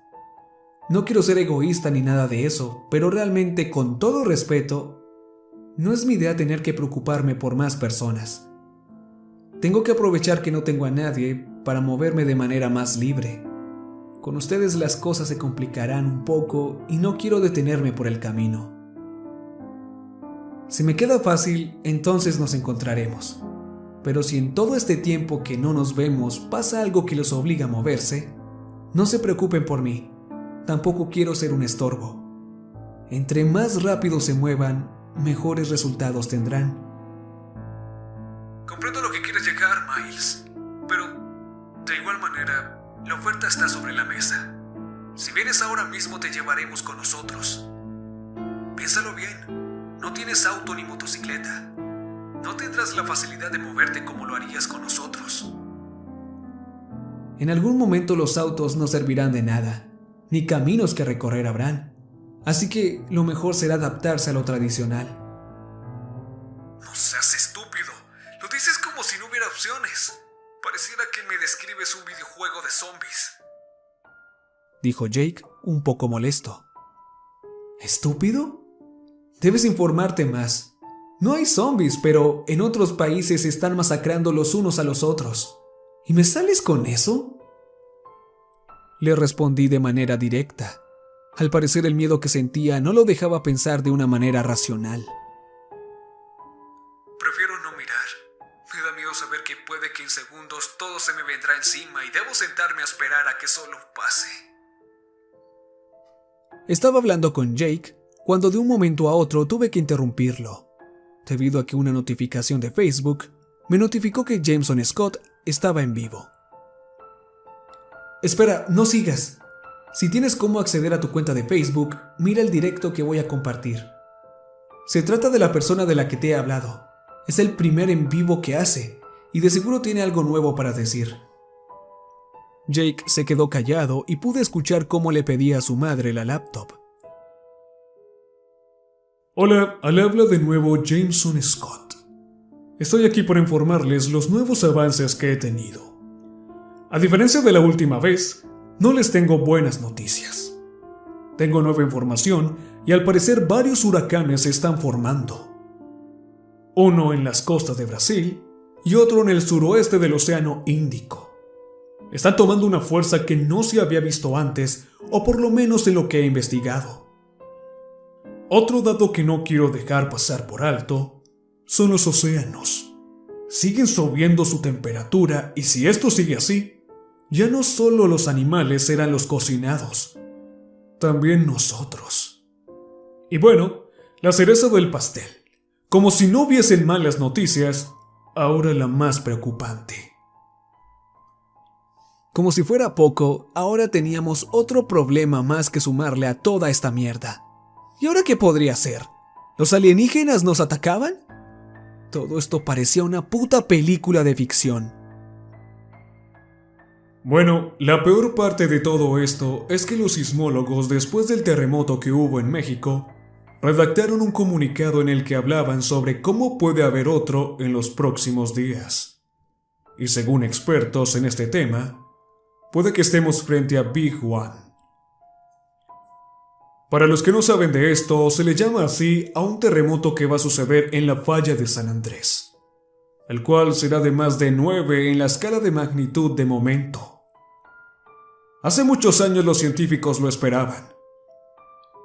No quiero ser egoísta ni nada de eso, pero realmente, con todo respeto, no es mi idea tener que preocuparme por más personas. Tengo que aprovechar que no tengo a nadie para moverme de manera más libre. Con ustedes las cosas se complicarán un poco y no quiero detenerme por el camino. Si me queda fácil, entonces nos encontraremos. Pero si en todo este tiempo que no nos vemos pasa algo que los obliga a moverse, no se preocupen por mí. Tampoco quiero ser un estorbo. Entre más rápido se muevan, mejores resultados tendrán. Comprendo lo que quieres llegar, Miles. Pero, de igual manera, la oferta está sobre la mesa. Si vienes ahora mismo te llevaremos con nosotros. Piénsalo bien. No tienes auto ni motocicleta. No tendrás la facilidad de moverte como lo harías con nosotros. En algún momento los autos no servirán de nada, ni caminos que recorrer habrán. Así que lo mejor será adaptarse a lo tradicional. No seas estúpido. Lo dices como si no hubiera opciones. Pareciera que me describes un videojuego de zombies. Dijo Jake, un poco molesto. ¿Estúpido? Debes informarte más. No hay zombies, pero en otros países se están masacrando los unos a los otros. ¿Y me sales con eso?, le respondí de manera directa. Al parecer el miedo que sentía no lo dejaba pensar de una manera racional. Prefiero no mirar. Me da miedo saber que puede que en segundos todo se me vendrá encima y debo sentarme a esperar a que solo pase. Estaba hablando con Jake cuando de un momento a otro tuve que interrumpirlo, debido a que una notificación de Facebook me notificó que Jameson Scott estaba en vivo. Espera, no sigas. Si tienes cómo acceder a tu cuenta de Facebook, mira el directo que voy a compartir. Se trata de la persona de la que te he hablado. Es el primer en vivo que hace, y de seguro tiene algo nuevo para decir. Jake se quedó callado y pude escuchar cómo le pedía a su madre la laptop. Hola, al habla de nuevo Jameson Scott. Estoy aquí para informarles los nuevos avances que he tenido. A diferencia de la última vez, no les tengo buenas noticias. Tengo nueva información y al parecer varios huracanes se están formando. Uno en las costas de Brasil y otro en el suroeste del Océano Índico. Están tomando una fuerza que no se había visto antes, o por lo menos en lo que he investigado. Otro dato que no quiero dejar pasar por alto son los océanos. Siguen subiendo su temperatura y si esto sigue así, ya no solo los animales serán los cocinados, también nosotros. Y bueno, la cereza del pastel. Como si no hubiesen malas noticias, ahora la más preocupante. Como si fuera poco, ahora teníamos otro problema más que sumarle a toda esta mierda. ¿Y ahora qué podría ser? ¿Los alienígenas nos atacaban? Todo esto parecía una puta película de ficción. Bueno, la peor parte de todo esto es que los sismólogos, después del terremoto que hubo en México, redactaron un comunicado en el que hablaban sobre cómo puede haber otro en los próximos días. Y según expertos en este tema, puede que estemos frente a Big One. Para los que no saben de esto, se le llama así a un terremoto que va a suceder en la falla de San Andrés, el cual será de más de 9 en la escala de magnitud de momento. Hace muchos años los científicos lo esperaban.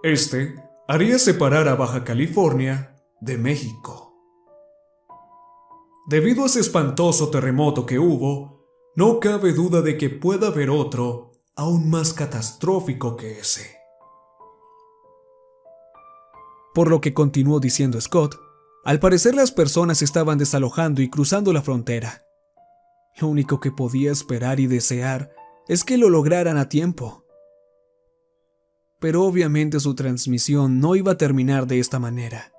Este haría separar a Baja California de México. Debido a ese espantoso terremoto que hubo, no cabe duda de que pueda haber otro aún más catastrófico que ese. Por lo que continuó diciendo Scott, al parecer las personas estaban desalojando y cruzando la frontera. Lo único que podía esperar y desear es que lo lograran a tiempo. Pero obviamente su transmisión no iba a terminar de esta manera.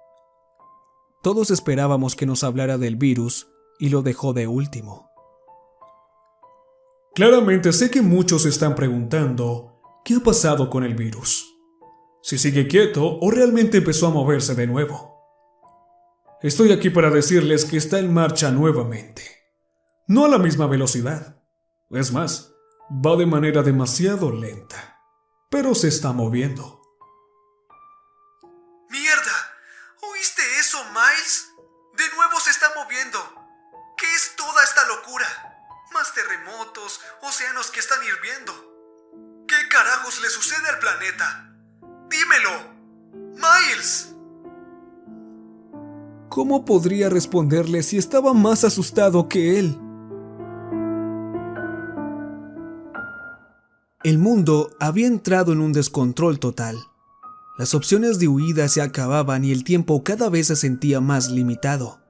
Todos esperábamos que nos hablara del virus y lo dejó de último. Claramente sé que muchos se están preguntando ¿qué ha pasado con el virus? Si sigue quieto o realmente empezó a moverse de nuevo. Estoy aquí para decirles que está en marcha nuevamente. No a la misma velocidad. Es más, va de manera demasiado lenta, pero se está moviendo. ¡Mierda! ¿Oíste eso, Miles? De nuevo se está moviendo. ¿Qué es toda esta locura? Más terremotos, océanos que están hirviendo. ¿Qué carajos le sucede al planeta? ¡Dímelo! ¡Miles! ¿Cómo podría responderle si estaba más asustado que él? El mundo había entrado en un descontrol total. Las opciones de huida se acababan y el tiempo cada vez se sentía más limitado.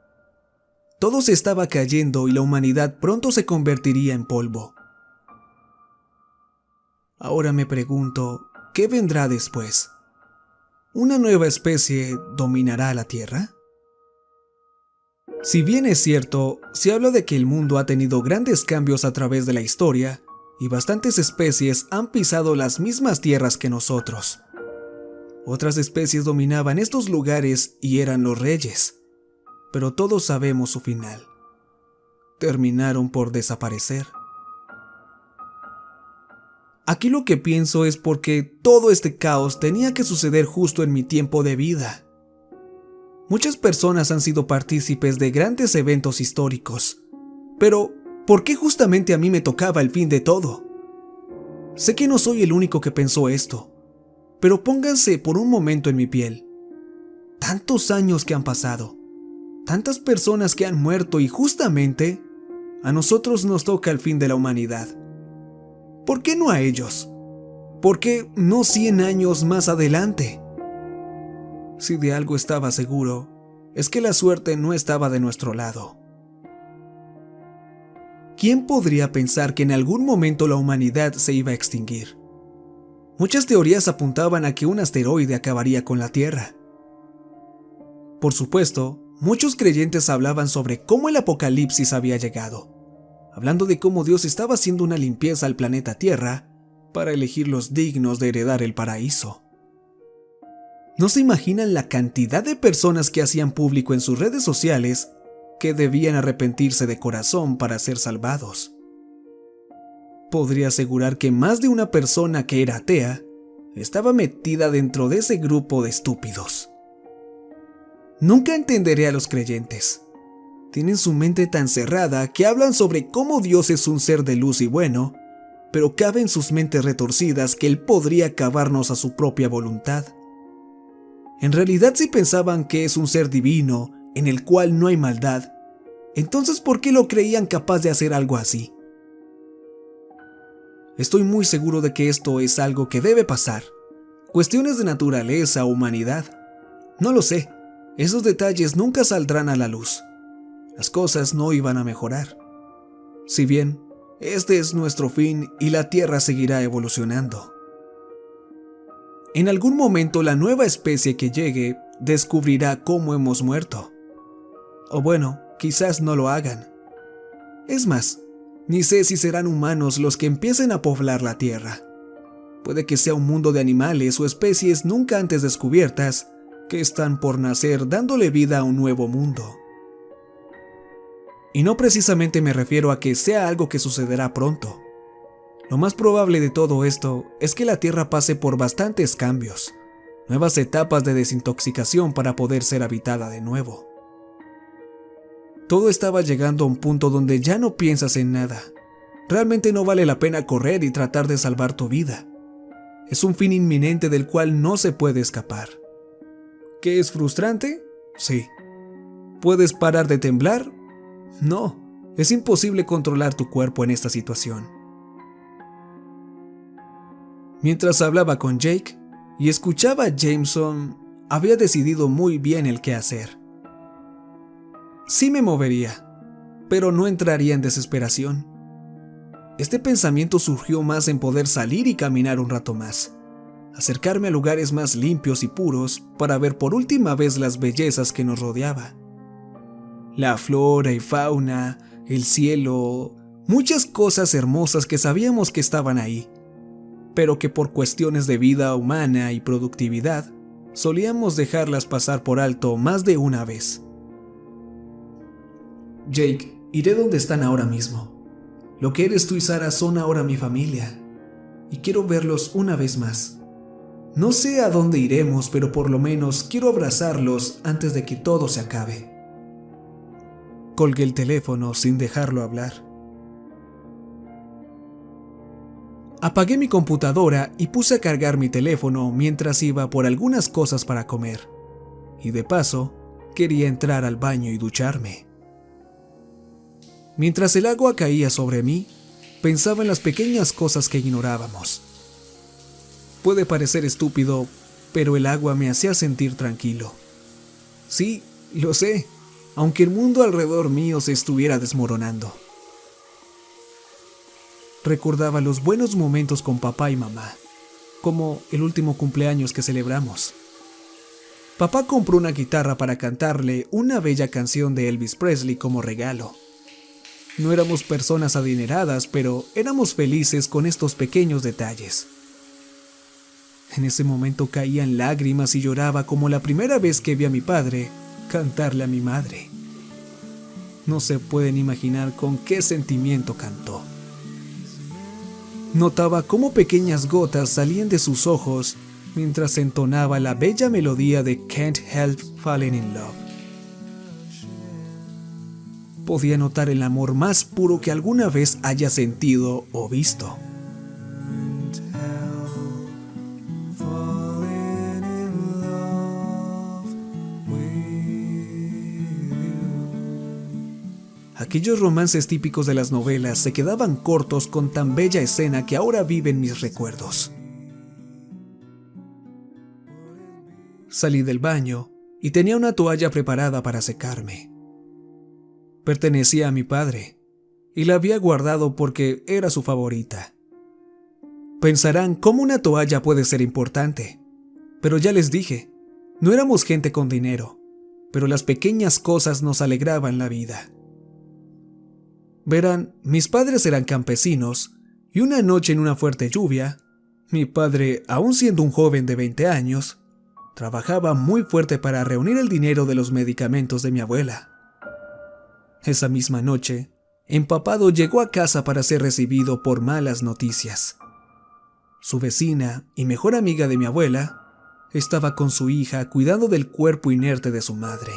Todo se estaba cayendo y la humanidad pronto se convertiría en polvo. Ahora me pregunto, ¿qué vendrá después? ¿Una nueva especie dominará la Tierra? Si bien es cierto, se habla de que el mundo ha tenido grandes cambios a través de la historia, y bastantes especies han pisado las mismas tierras que nosotros. Otras especies dominaban estos lugares y eran los reyes, pero todos sabemos su final. Terminaron por desaparecer. Aquí lo que pienso es porque todo este caos tenía que suceder justo en mi tiempo de vida. Muchas personas han sido partícipes de grandes eventos históricos, pero ¿por qué justamente a mí me tocaba el fin de todo? Sé que no soy el único que pensó esto, pero pónganse por un momento en mi piel. Tantos años que han pasado, tantas personas que han muerto y justamente a nosotros nos toca el fin de la humanidad. ¿Por qué no a ellos? ¿Por qué no 100 años más adelante? Si de algo estaba seguro, es que la suerte no estaba de nuestro lado. ¿Quién podría pensar que en algún momento la humanidad se iba a extinguir? Muchas teorías apuntaban a que un asteroide acabaría con la Tierra. Por supuesto, muchos creyentes hablaban sobre cómo el apocalipsis había llegado, hablando de cómo Dios estaba haciendo una limpieza al planeta Tierra para elegir los dignos de heredar el paraíso. No se imaginan la cantidad de personas que hacían público en sus redes sociales que debían arrepentirse de corazón para ser salvados. Podría asegurar que más de una persona que era atea estaba metida dentro de ese grupo de estúpidos. Nunca entenderé a los creyentes. Tienen su mente tan cerrada que hablan sobre cómo Dios es un ser de luz y bueno, pero cabe en sus mentes retorcidas que Él podría acabarnos a su propia voluntad. En realidad, si pensaban que es un ser divino, en el cual no hay maldad, entonces ¿por qué lo creían capaz de hacer algo así? Estoy muy seguro de que esto es algo que debe pasar. Cuestiones de naturaleza o humanidad. No lo sé. Esos detalles nunca saldrán a la luz. Las cosas no iban a mejorar. Si bien, este es nuestro fin y la Tierra seguirá evolucionando. En algún momento la nueva especie que llegue descubrirá cómo hemos muerto. O bueno, quizás no lo hagan. Es más, ni sé si serán humanos los que empiecen a poblar la Tierra. Puede que sea un mundo de animales o especies nunca antes descubiertas que están por nacer dándole vida a un nuevo mundo. Y no precisamente me refiero a que sea algo que sucederá pronto. Lo más probable de todo esto es que la Tierra pase por bastantes cambios, nuevas etapas de desintoxicación para poder ser habitada de nuevo. Todo estaba llegando a un punto donde ya no piensas en nada. Realmente no vale la pena correr y tratar de salvar tu vida. Es un fin inminente del cual no se puede escapar. ¿Qué es frustrante? Sí. ¿Puedes parar de temblar? No. Es imposible controlar tu cuerpo en esta situación. Mientras hablaba con Jake y escuchaba a Jameson, había decidido muy bien el qué hacer. Sí me movería, pero no entraría en desesperación. Este pensamiento surgió más en poder salir y caminar un rato más, acercarme a lugares más limpios y puros para ver por última vez las bellezas que nos rodeaba. La flora y fauna, el cielo, muchas cosas hermosas que sabíamos que estaban ahí, pero que por cuestiones de vida humana y productividad, solíamos dejarlas pasar por alto más de una vez. Jake, iré donde están ahora mismo. Lo que eres tú y Sara son ahora mi familia, y quiero verlos una vez más. No sé a dónde iremos, pero por lo menos quiero abrazarlos antes de que todo se acabe. Colgué el teléfono sin dejarlo hablar. Apagué mi computadora y puse a cargar mi teléfono mientras iba por algunas cosas para comer. Y de paso, quería entrar al baño y ducharme. Mientras el agua caía sobre mí, pensaba en las pequeñas cosas que ignorábamos. Puede parecer estúpido, pero el agua me hacía sentir tranquilo. Sí, lo sé, aunque el mundo alrededor mío se estuviera desmoronando. Recordaba los buenos momentos con papá y mamá, como el último cumpleaños que celebramos. Papá compró una guitarra para cantarle una bella canción de Elvis Presley como regalo. No éramos personas adineradas, pero éramos felices con estos pequeños detalles. En ese momento caía en lágrimas y lloraba como la primera vez que vi a mi padre cantarle a mi madre. No se pueden imaginar con qué sentimiento cantó. Notaba cómo pequeñas gotas salían de sus ojos mientras entonaba la bella melodía de Can't Help Falling in Love. Podía notar el amor más puro que alguna vez haya sentido o visto. Aquellos romances típicos de las novelas se quedaban cortos con tan bella escena que ahora vive en mis recuerdos. Salí del baño y tenía una toalla preparada para secarme. Pertenecía a mi padre y la había guardado porque era su favorita. Pensarán cómo una toalla puede ser importante, pero ya les dije, no éramos gente con dinero, pero las pequeñas cosas nos alegraban la vida. Verán, mis padres eran campesinos y una noche en una fuerte lluvia, mi padre, aún siendo un joven de 20 años, trabajaba muy fuerte para reunir el dinero de los medicamentos de mi abuela. Esa misma noche, empapado llegó a casa para ser recibido por malas noticias. Su vecina y mejor amiga de mi abuela estaba con su hija cuidando del cuerpo inerte de su madre.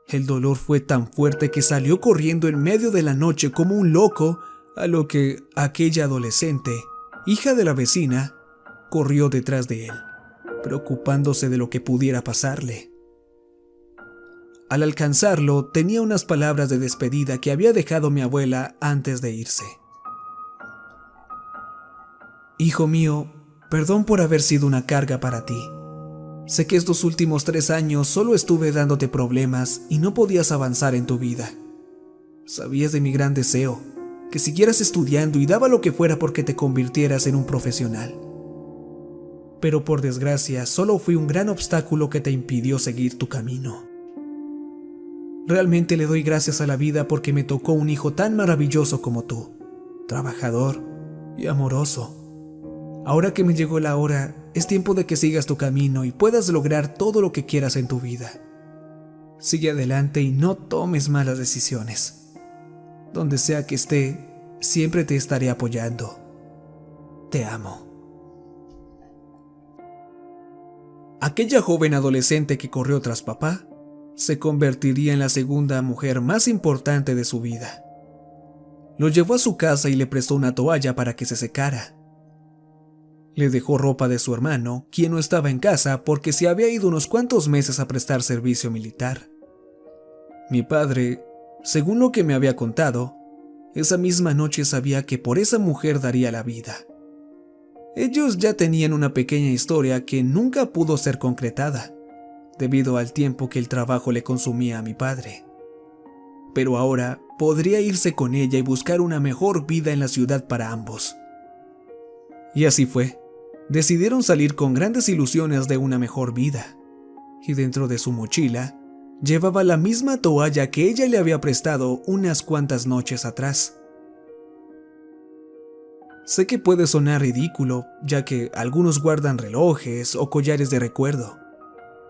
El dolor fue tan fuerte que salió corriendo en medio de la noche como un loco, a lo que aquella adolescente, hija de la vecina, corrió detrás de él, preocupándose de lo que pudiera pasarle. Al alcanzarlo, tenía unas palabras de despedida que había dejado mi abuela antes de irse. Hijo mío, perdón por haber sido una carga para ti. Sé que estos últimos 3 años solo estuve dándote problemas y no podías avanzar en tu vida. Sabías de mi gran deseo, que siguieras estudiando y daba lo que fuera porque te convirtieras en un profesional. Pero por desgracia, solo fui un gran obstáculo que te impidió seguir tu camino. Realmente le doy gracias a la vida porque me tocó un hijo tan maravilloso como tú, trabajador y amoroso. Ahora que me llegó la hora, es tiempo de que sigas tu camino y puedas lograr todo lo que quieras en tu vida. Sigue adelante y no tomes malas decisiones. Donde sea que esté, siempre te estaré apoyando. Te amo. Aquella joven adolescente que corrió tras papá se convertiría en la segunda mujer más importante de su vida. Lo llevó a su casa y le prestó una toalla para que se secara. Le dejó ropa de su hermano, quien no estaba en casa porque se había ido unos cuantos meses a prestar servicio militar. Mi padre, según lo que me había contado, esa misma noche sabía que por esa mujer daría la vida. Ellos ya tenían una pequeña historia que nunca pudo ser concretada, debido al tiempo que el trabajo le consumía a mi padre. Pero ahora podría irse con ella y buscar una mejor vida en la ciudad para ambos. Y así fue. Decidieron salir con grandes ilusiones de una mejor vida, y dentro de su mochila llevaba la misma toalla que ella le había prestado unas cuantas noches atrás. Sé que puede sonar ridículo, ya que algunos guardan relojes o collares de recuerdo,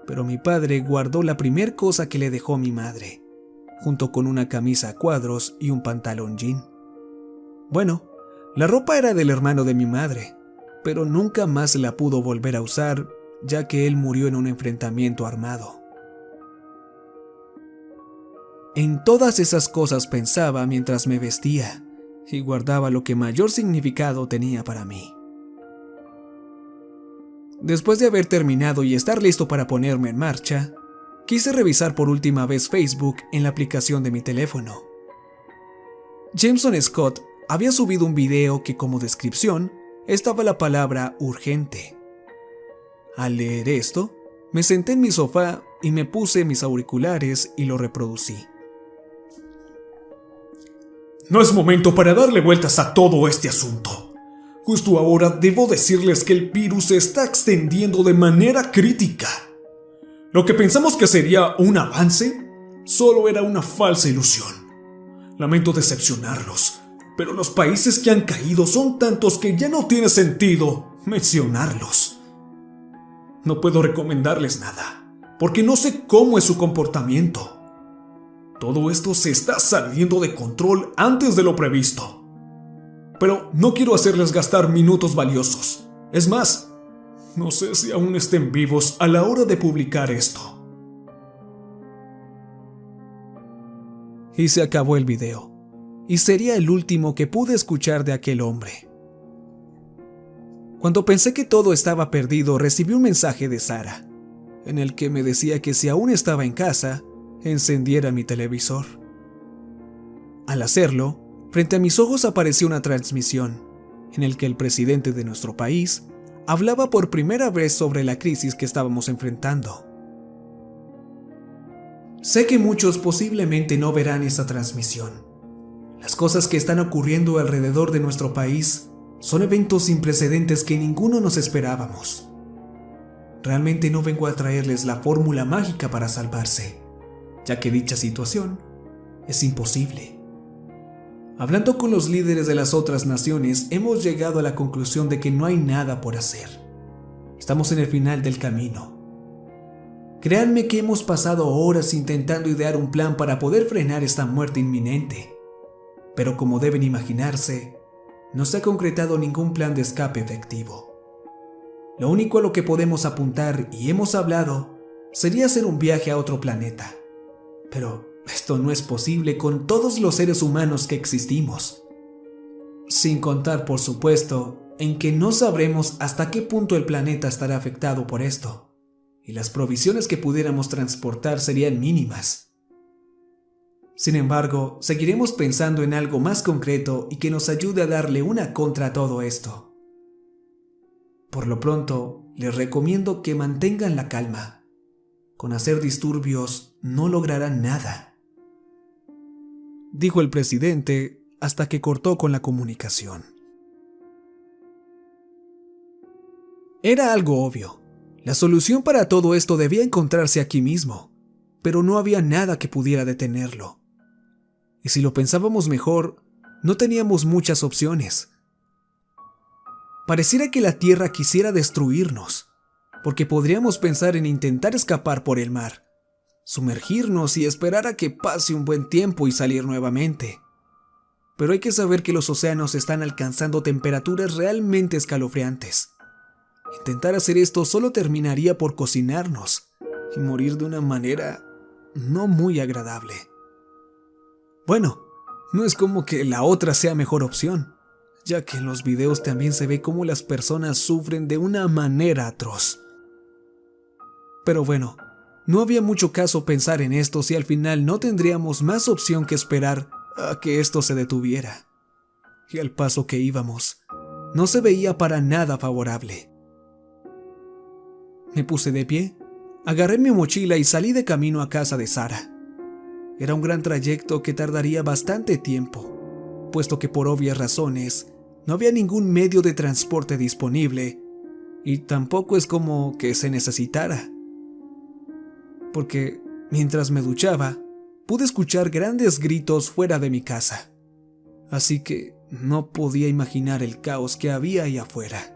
pero mi padre guardó la primer cosa que le dejó mi madre, junto con una camisa a cuadros y un pantalón jean. Bueno, la ropa era del hermano de mi madre, pero nunca más la pudo volver a usar, ya que él murió en un enfrentamiento armado. En todas esas cosas pensaba mientras me vestía y guardaba lo que mayor significado tenía para mí. Después de haber terminado y estar listo para ponerme en marcha, quise revisar por última vez Facebook en la aplicación de mi teléfono. Jameson Scott había subido un video que como descripción estaba la palabra urgente. Al leer esto, me senté en mi sofá y me puse mis auriculares y lo reproducí. No es momento para darle vueltas a todo este asunto. Justo ahora debo decirles que el virus se está extendiendo de manera crítica. Lo que pensamos que sería un avance, solo era una falsa ilusión. Lamento decepcionarlos, pero los países que han caído son tantos que ya no tiene sentido mencionarlos. No puedo recomendarles nada, porque no sé cómo es su comportamiento. Todo esto se está saliendo de control antes de lo previsto. Pero no quiero hacerles gastar minutos valiosos. Es más, No sé si aún estén vivos a la hora de publicar esto. Y se acabó el video. Y sería el último que pude escuchar de aquel hombre. Cuando pensé que todo estaba perdido, recibí un mensaje de Sara, en el que me decía que si aún estaba en casa, encendiera mi televisor. Al hacerlo, frente a mis ojos apareció una transmisión, en el que el presidente de nuestro país hablaba por primera vez sobre la crisis que estábamos enfrentando. Sé que muchos posiblemente no verán esta transmisión. Las cosas que están ocurriendo alrededor de nuestro país son eventos sin precedentes que ninguno nos esperábamos. Realmente no vengo a traerles la fórmula mágica para salvarse, ya que dicha situación es imposible. Hablando con los líderes de las otras naciones, hemos llegado a la conclusión de que no hay nada por hacer. Estamos en el final del camino. Créanme que hemos pasado horas intentando idear un plan para poder frenar esta muerte inminente. Pero como deben imaginarse, no se ha concretado ningún plan de escape efectivo. Lo único a lo que podemos apuntar, y hemos hablado, sería hacer un viaje a otro planeta. Pero esto no es posible con todos los seres humanos que existimos. Sin contar, por supuesto, en que no sabremos hasta qué punto el planeta estará afectado por esto, y las provisiones que pudiéramos transportar serían mínimas. Sin embargo, seguiremos pensando en algo más concreto y que nos ayude a darle una contra a todo esto. Por lo pronto, les recomiendo que mantengan la calma. Con hacer disturbios no lograrán nada, dijo el presidente hasta que cortó con la comunicación. Era algo obvio. La solución para todo esto debía encontrarse aquí mismo, pero no había nada que pudiera detenerlo. Y si lo pensábamos mejor, no teníamos muchas opciones. Pareciera que la Tierra quisiera destruirnos, porque podríamos pensar en intentar escapar por el mar, sumergirnos y esperar a que pase un buen tiempo y salir nuevamente. Pero hay que saber que los océanos están alcanzando temperaturas realmente escalofriantes. Intentar hacer esto solo terminaría por cocinarnos y morir de una manera no muy agradable. Bueno, no es como que la otra sea mejor opción, ya que en los videos también se ve cómo las personas sufren de una manera atroz. Pero bueno, no había mucho caso pensar en esto si al final no tendríamos más opción que esperar a que esto se detuviera. Y al paso que íbamos, no se veía para nada favorable. Me puse de pie, agarré mi mochila y salí de camino a casa de Sara. Era un gran trayecto que tardaría bastante tiempo, puesto que por obvias razones no había ningún medio de transporte disponible y tampoco es como que se necesitara. Porque mientras me duchaba, pude escuchar grandes gritos fuera de mi casa, así que no podía imaginar el caos que había ahí afuera.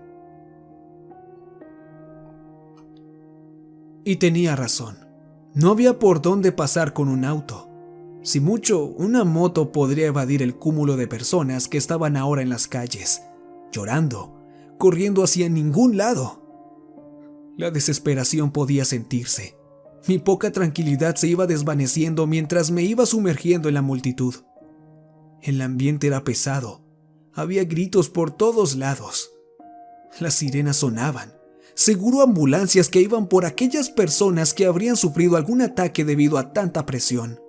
Y tenía razón, no había por dónde pasar con un auto. Si mucho, una moto podría evadir el cúmulo de personas que estaban ahora en las calles, llorando, corriendo hacia ningún lado. La desesperación podía sentirse. Mi poca tranquilidad se iba desvaneciendo mientras me iba sumergiendo en la multitud. El ambiente era pesado. Había gritos por todos lados. Las sirenas sonaban. Seguro ambulancias que iban por aquellas personas que habrían sufrido algún ataque debido a tanta presión.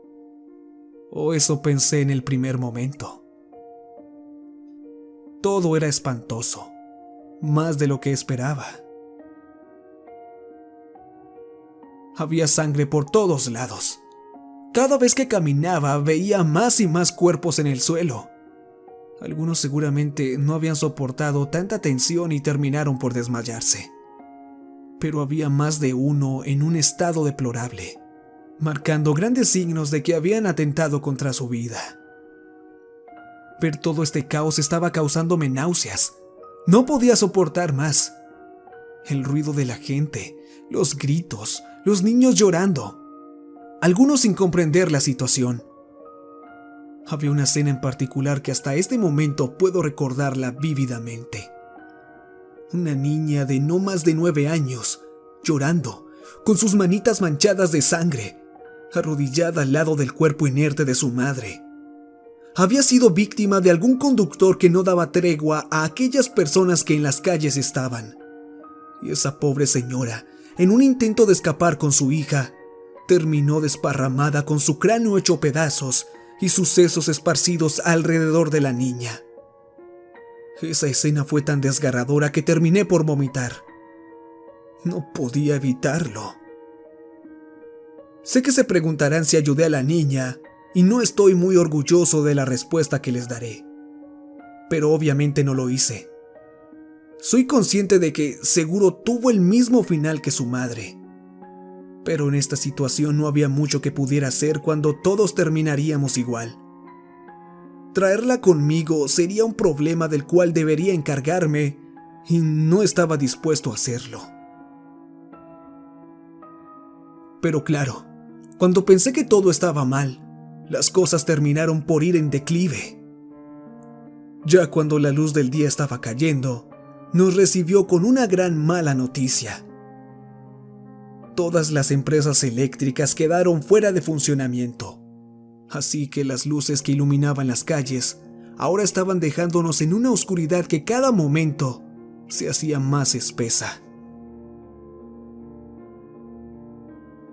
O eso pensé en el primer momento. Todo era espantoso, más de lo que esperaba. Había sangre por todos lados. Cada vez que caminaba veía más y más cuerpos en el suelo. Algunos seguramente no habían soportado tanta tensión y terminaron por desmayarse. Pero había más de uno en un estado deplorable, marcando grandes signos de que habían atentado contra su vida. Ver todo este caos estaba causándome náuseas. No podía soportar más. El ruido de la gente, los gritos, los niños llorando, algunos sin comprender la situación. Había una escena en particular que hasta este momento puedo recordarla vívidamente. Una niña de no más de 9 años, llorando, con sus manitas manchadas de sangre, arrodillada al lado del cuerpo inerte de su madre. Había sido víctima de algún conductor que no daba tregua a aquellas personas que en las calles estaban. Y esa pobre señora, en un intento de escapar con su hija, terminó desparramada con su cráneo hecho pedazos y sus sesos esparcidos alrededor de la niña. Esa escena fue tan desgarradora que terminé por vomitar. No podía evitarlo. Sé que se preguntarán si ayudé a la niña, y no estoy muy orgulloso de la respuesta que les daré. Pero obviamente no lo hice. Soy consciente de que seguro tuvo el mismo final que su madre. Pero en esta situación no había mucho que pudiera hacer cuando todos terminaríamos igual. Traerla conmigo sería un problema del cual debería encargarme, y no estaba dispuesto a hacerlo. Pero claro, cuando pensé que todo estaba mal, las cosas terminaron por ir en declive. Ya cuando la luz del día estaba cayendo, nos recibió con una gran mala noticia. Todas las empresas eléctricas quedaron fuera de funcionamiento, así que las luces que iluminaban las calles ahora estaban dejándonos en una oscuridad que cada momento se hacía más espesa.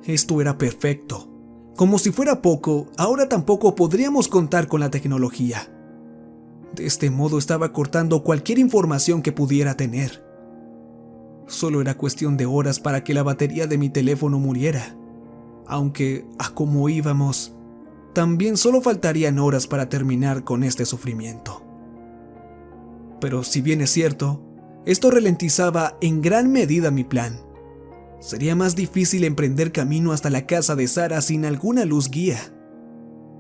Esto era perfecto. Como si fuera poco, ahora tampoco podríamos contar con la tecnología. De este modo estaba cortando cualquier información que pudiera tener. Solo era cuestión de horas para que la batería de mi teléfono muriera. Aunque, a como íbamos, también solo faltarían horas para terminar con este sufrimiento. Pero si bien es cierto, esto ralentizaba en gran medida mi plan. Sería más difícil emprender camino hasta la casa de Sara sin alguna luz guía.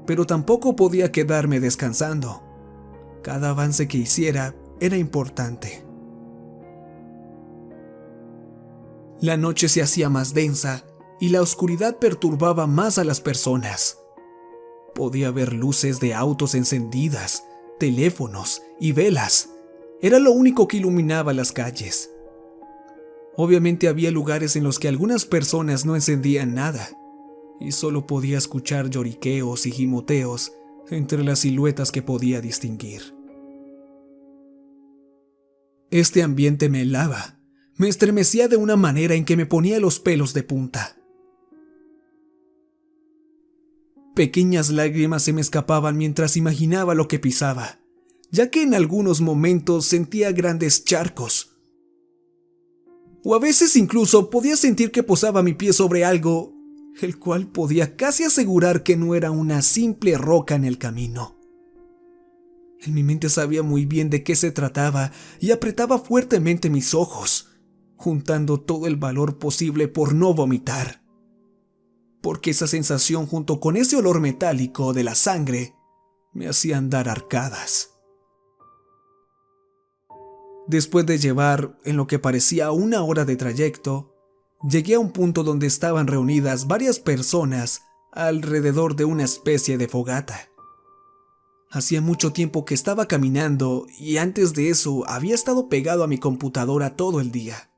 Pero tampoco podía quedarme descansando. Cada avance que hiciera era importante. La noche se hacía más densa y la oscuridad perturbaba más a las personas. Podía ver luces de autos encendidas, teléfonos y velas. Era lo único que iluminaba las calles. Obviamente había lugares en los que algunas personas no encendían nada, y solo podía escuchar lloriqueos y gimoteos entre las siluetas que podía distinguir. Este ambiente me helaba, me estremecía de una manera en que me ponía los pelos de punta. Pequeñas lágrimas se me escapaban mientras imaginaba lo que pisaba, ya que en algunos momentos sentía grandes charcos. O a veces incluso podía sentir que posaba mi pie sobre algo, el cual podía casi asegurar que no era una simple roca en el camino. En mi mente sabía muy bien de qué se trataba y apretaba fuertemente mis ojos, juntando todo el valor posible por no vomitar. Porque esa sensación junto con ese olor metálico de la sangre me hacían dar arcadas. Después de llevar en lo que parecía 1 hora de trayecto, llegué a un punto donde estaban reunidas varias personas alrededor de una especie de fogata. Hacía mucho tiempo que estaba caminando y antes de eso había estado pegado a mi computadora todo el día.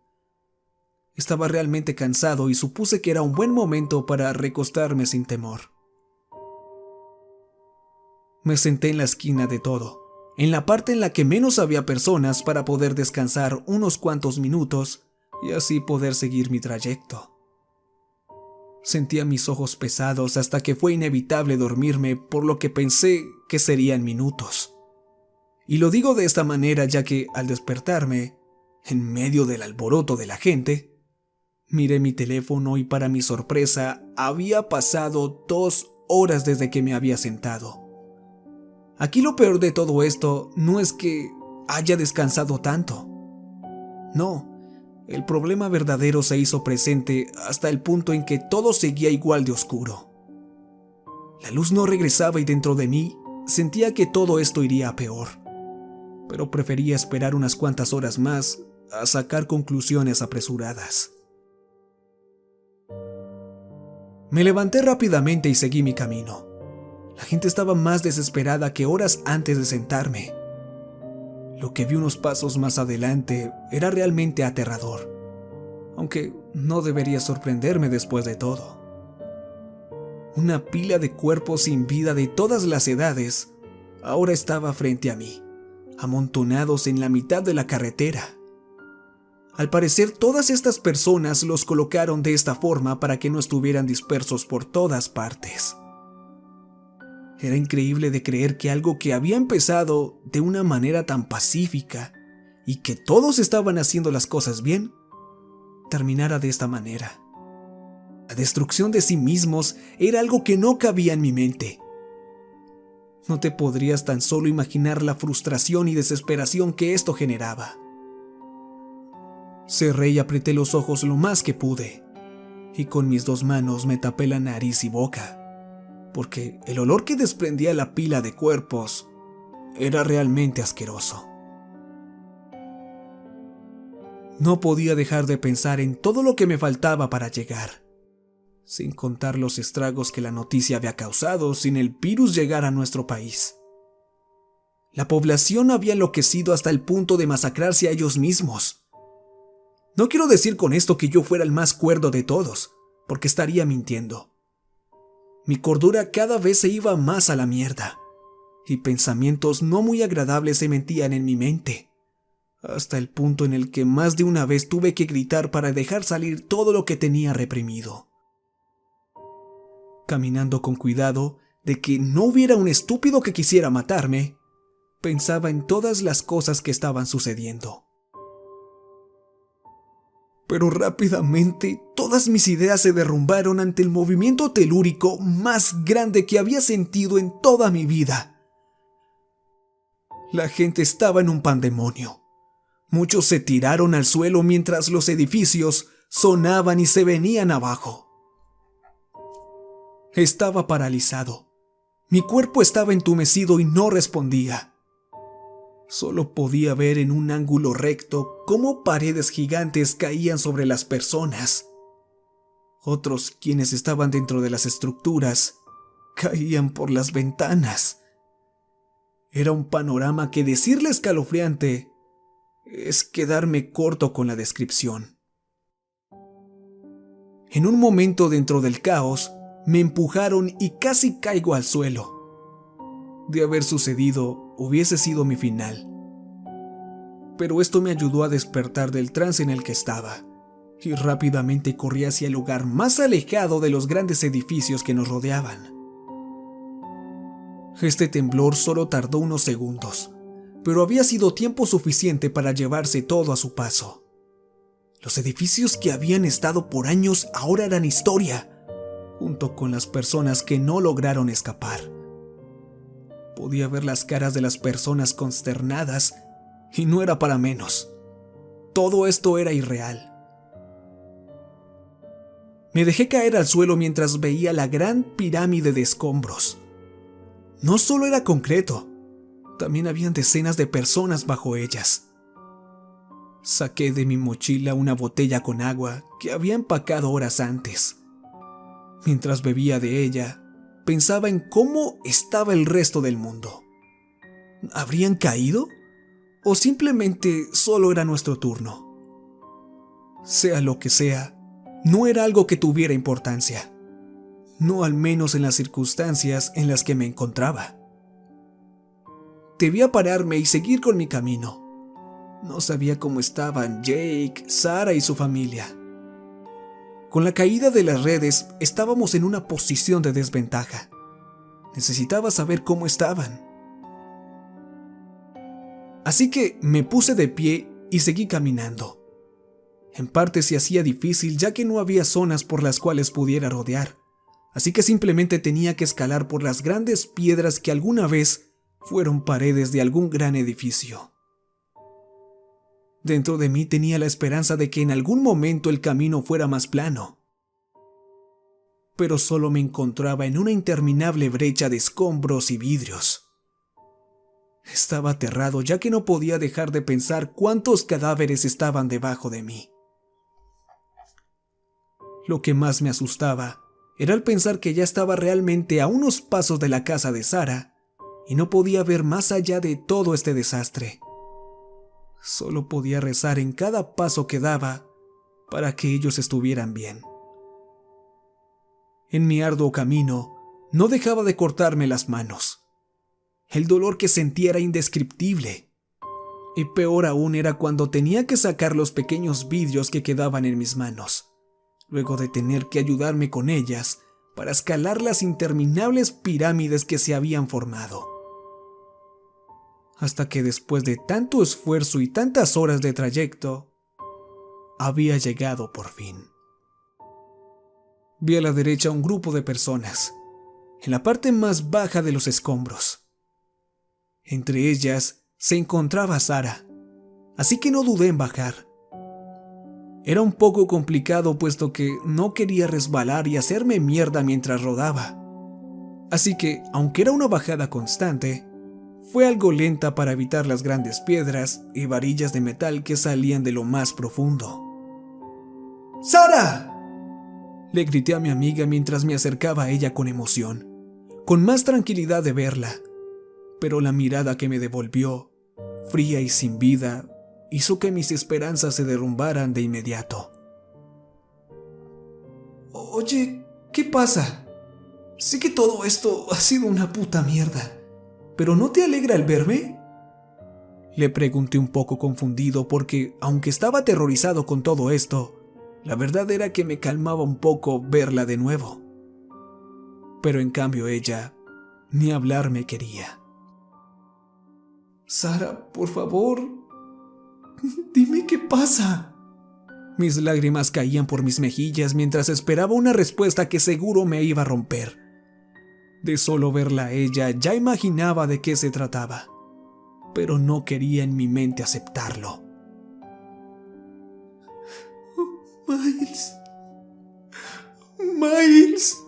Estaba realmente cansado y supuse que era un buen momento para recostarme sin temor. Me senté en la esquina de todo, en la parte en la que menos había personas para poder descansar unos cuantos minutos y así poder seguir mi trayecto. Sentía mis ojos pesados hasta que fue inevitable dormirme, por lo que pensé que serían minutos. Y lo digo de esta manera ya que al despertarme, en medio del alboroto de la gente, miré mi teléfono y para mi sorpresa había pasado 2 horas desde que me había sentado. Aquí lo peor de todo esto no es que haya descansado tanto. No, el problema verdadero se hizo presente hasta el punto en que todo seguía igual de oscuro. La luz no regresaba y dentro de mí sentía que todo esto iría a peor, pero prefería esperar unas cuantas horas más a sacar conclusiones apresuradas. Me levanté rápidamente y seguí mi camino. La gente estaba más desesperada que horas antes de sentarme. Lo que vi unos pasos más adelante era realmente aterrador, aunque no debería sorprenderme después de todo. Una pila de cuerpos sin vida de todas las edades ahora estaba frente a mí, amontonados en la mitad de la carretera. Al parecer, todas estas personas los colocaron de esta forma para que no estuvieran dispersos por todas partes. Era increíble de creer que algo que había empezado de una manera tan pacífica y que todos estaban haciendo las cosas bien, terminara de esta manera. La destrucción de sí mismos era algo que no cabía en mi mente. No te podrías tan solo imaginar la frustración y desesperación que esto generaba. Cerré y apreté los ojos lo más que pude, y con mis 2 manos me tapé la nariz y boca, porque el olor que desprendía la pila de cuerpos era realmente asqueroso. No podía dejar de pensar en todo lo que me faltaba para llegar, sin contar los estragos que la noticia había causado sin el virus llegar a nuestro país. La población había enloquecido hasta el punto de masacrarse a ellos mismos. No quiero decir con esto que yo fuera el más cuerdo de todos, porque estaría mintiendo. Mi cordura cada vez se iba más a la mierda, y pensamientos no muy agradables se metían en mi mente, hasta el punto en el que más de una vez tuve que gritar para dejar salir todo lo que tenía reprimido. Caminando con cuidado de que no hubiera un estúpido que quisiera matarme, pensaba en todas las cosas que estaban sucediendo. Pero rápidamente todas mis ideas se derrumbaron ante el movimiento telúrico más grande que había sentido en toda mi vida. La gente estaba en un pandemonio. Muchos se tiraron al suelo mientras los edificios sonaban y se venían abajo. Estaba paralizado. Mi cuerpo estaba entumecido y no respondía. Solo podía ver en un ángulo recto cómo paredes gigantes caían sobre las personas. Otros, quienes estaban dentro de las estructuras, caían por las ventanas. Era un panorama que decirle escalofriante es quedarme corto con la descripción. En un momento dentro del caos, me empujaron y casi caigo al suelo. De haber sucedido, hubiese sido mi final. Pero esto me ayudó a despertar del trance en el que estaba, y rápidamente corrí hacia el lugar más alejado de los grandes edificios que nos rodeaban. Este temblor solo tardó unos segundos, pero había sido tiempo suficiente para llevarse todo a su paso. Los edificios que habían estado por años ahora eran historia, junto con las personas que no lograron escapar. Podía ver las caras de las personas consternadas, y no era para menos. Todo esto era irreal. Me dejé caer al suelo mientras veía la gran pirámide de escombros. No solo era concreto, también habían decenas de personas bajo ellas. Saqué de mi mochila una botella con agua que había empacado horas antes. Mientras bebía de ella, pensaba en cómo estaba el resto del mundo. ¿Habrían caído? ¿O simplemente solo era nuestro turno? Sea lo que sea, no era algo que tuviera importancia. No al menos en las circunstancias en las que me encontraba. Debía pararme y seguir con mi camino. No sabía cómo estaban Jake, Sarah y su familia. Con la caída de las redes, estábamos en una posición de desventaja. Necesitaba saber cómo estaban. Así que me puse de pie y seguí caminando. En parte se hacía difícil ya que no había zonas por las cuales pudiera rodear, así que simplemente tenía que escalar por las grandes piedras que alguna vez fueron paredes de algún gran edificio. Dentro de mí tenía la esperanza de que en algún momento el camino fuera más plano. Pero solo me encontraba en una interminable brecha de escombros y vidrios. Estaba aterrado ya que no podía dejar de pensar cuántos cadáveres estaban debajo de mí. Lo que más me asustaba era el pensar que ya estaba realmente a unos pasos de la casa de Sarah y no podía ver más allá de todo este desastre. Solo podía rezar en cada paso que daba para que ellos estuvieran bien. En mi arduo camino, no dejaba de cortarme las manos. El dolor que sentía era indescriptible. Y peor aún era cuando tenía que sacar los pequeños vidrios que quedaban en mis manos, luego de tener que ayudarme con ellas para escalar las interminables pirámides que se habían formado. Hasta que después de tanto esfuerzo y tantas horas de trayecto, había llegado por fin. Vi a la derecha un grupo de personas, en la parte más baja de los escombros. Entre ellas se encontraba Sara, así que no dudé en bajar. Era un poco complicado puesto que no quería resbalar y hacerme mierda mientras rodaba. Así que, aunque era una bajada constante, fue algo lenta para evitar las grandes piedras y varillas de metal que salían de lo más profundo. ¡Sara!, le grité a mi amiga mientras me acercaba a ella con emoción, con más tranquilidad de verla, pero la mirada que me devolvió, fría y sin vida, hizo que mis esperanzas se derrumbaran de inmediato. Oye, ¿qué pasa? Sé que todo esto ha sido una puta mierda, ¿pero no te alegra el verme? Le pregunté un poco confundido porque, aunque estaba aterrorizado con todo esto, la verdad era que me calmaba un poco verla de nuevo. Pero en cambio ella ni hablar me quería. Sara, por favor, dime qué pasa. Mis lágrimas caían por mis mejillas mientras esperaba una respuesta que seguro me iba a romper. De solo verla a ella ya imaginaba de qué se trataba, pero no quería en mi mente aceptarlo. Miles.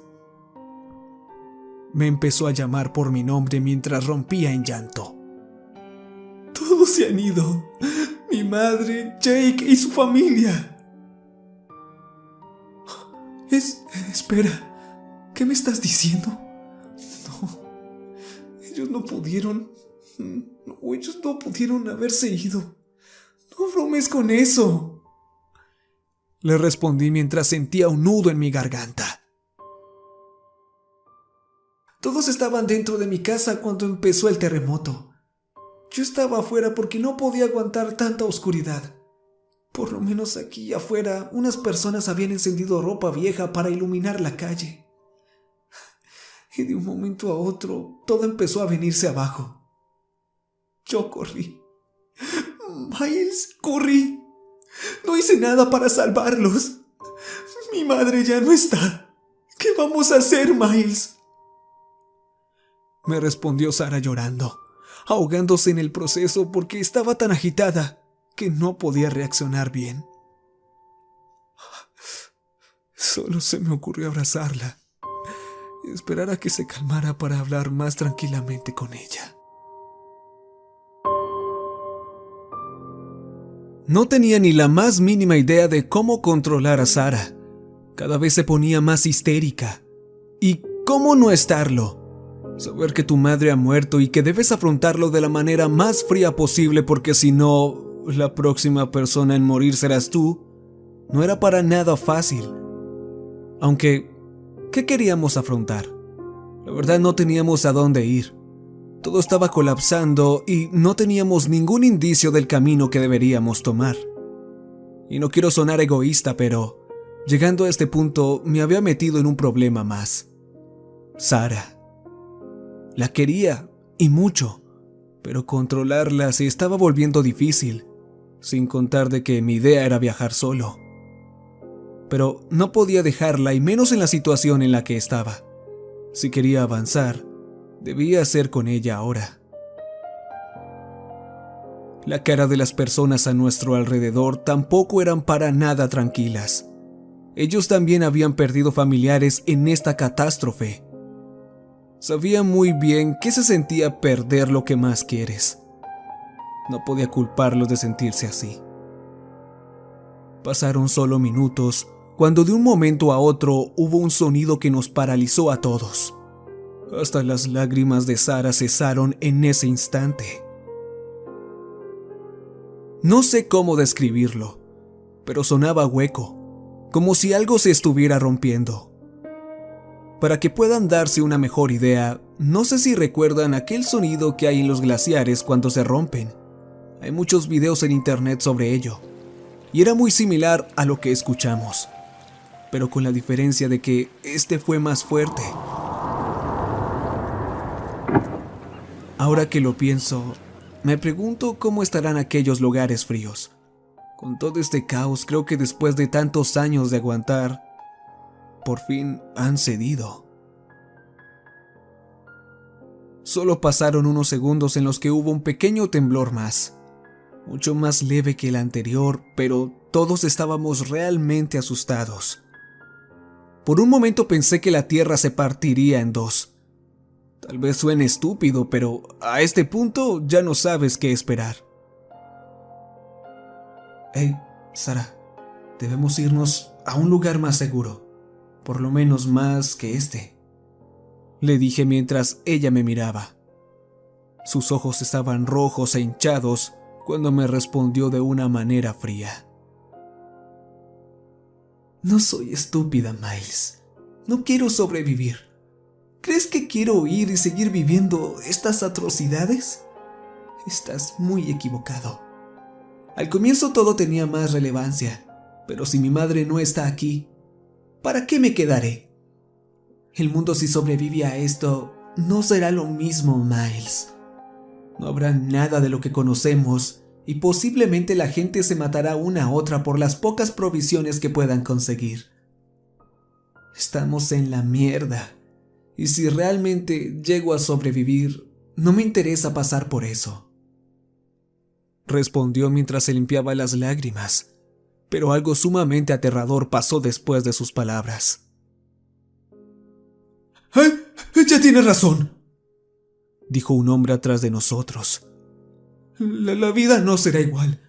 Me empezó a llamar por mi nombre mientras rompía en llanto. Todos se han ido. Mi madre, Jake y su familia. Espera, ¿qué me estás diciendo? No, ellos no pudieron. No, ellos no pudieron haberse ido. No bromes con eso. Le respondí mientras sentía un nudo en mi garganta. Todos estaban dentro de mi casa cuando empezó el terremoto. Yo estaba afuera porque no podía aguantar tanta oscuridad. Por lo menos aquí afuera, unas personas habían encendido ropa vieja para iluminar la calle. Y de un momento a otro, todo empezó a venirse abajo. Yo corrí. Miles, corrí. No hice nada para salvarlos. Mi madre ya no está. ¿Qué vamos a hacer, Miles? Me respondió Sara llorando, ahogándose en el proceso porque estaba tan agitada que no podía reaccionar bien. Solo se me ocurrió abrazarla y esperar a que se calmara para hablar más tranquilamente con ella. No tenía ni la más mínima idea de cómo controlar a Sara. Cada vez se ponía más histérica. ¿Y cómo no estarlo? Saber que tu madre ha muerto y que debes afrontarlo de la manera más fría posible porque si no, la próxima persona en morir serás tú, no era para nada fácil. Aunque, ¿qué queríamos afrontar? La verdad no teníamos a dónde ir. Todo estaba colapsando y no teníamos ningún indicio del camino que deberíamos tomar. Y no quiero sonar egoísta, pero llegando a este punto me había metido en un problema más. Sara. La quería, y mucho, pero controlarla se estaba volviendo difícil, sin contar de que mi idea era viajar solo. Pero no podía dejarla, y menos en la situación en la que estaba. Si quería avanzar, debía hacer con ella ahora. La cara de las personas a nuestro alrededor tampoco eran para nada tranquilas. Ellos también habían perdido familiares en esta catástrofe. Sabía muy bien qué se sentía perder lo que más quieres. No podía culparlos de sentirse así. Pasaron solo minutos cuando de un momento a otro hubo un sonido que nos paralizó a todos. Hasta las lágrimas de Sara cesaron en ese instante. No sé cómo describirlo, pero sonaba hueco, como si algo se estuviera rompiendo. Para que puedan darse una mejor idea, no sé si recuerdan aquel sonido que hay en los glaciares cuando se rompen. Hay muchos videos en internet sobre ello, y era muy similar a lo que escuchamos, pero con la diferencia de que este fue más fuerte. Ahora que lo pienso, me pregunto cómo estarán aquellos lugares fríos. Con todo este caos, creo que después de tantos años de aguantar, por fin han cedido. Solo pasaron unos segundos en los que hubo un pequeño temblor más, mucho más leve que el anterior, pero todos estábamos realmente asustados. Por un momento pensé que la tierra se partiría en dos. Tal vez suene estúpido, pero a este punto ya no sabes qué esperar. Hey, Sara, debemos irnos a un lugar más seguro, por lo menos más que este, le dije mientras ella me miraba. Sus ojos estaban rojos e hinchados cuando me respondió de una manera fría. No soy estúpida, Miles. No quiero sobrevivir. ¿Crees que quiero ir y seguir viviendo estas atrocidades? Estás muy equivocado. Al comienzo todo tenía más relevancia, pero si mi madre no está aquí, ¿para qué me quedaré? El mundo, si sobrevive a esto, no será lo mismo, Miles. No habrá nada de lo que conocemos y posiblemente la gente se matará una a otra por las pocas provisiones que puedan conseguir. Estamos en la mierda, y si realmente llego a sobrevivir, no me interesa pasar por eso. Respondió mientras se limpiaba las lágrimas, pero algo sumamente aterrador pasó después de sus palabras. Ya tienes razón, dijo un hombre atrás de nosotros. La vida no será igual.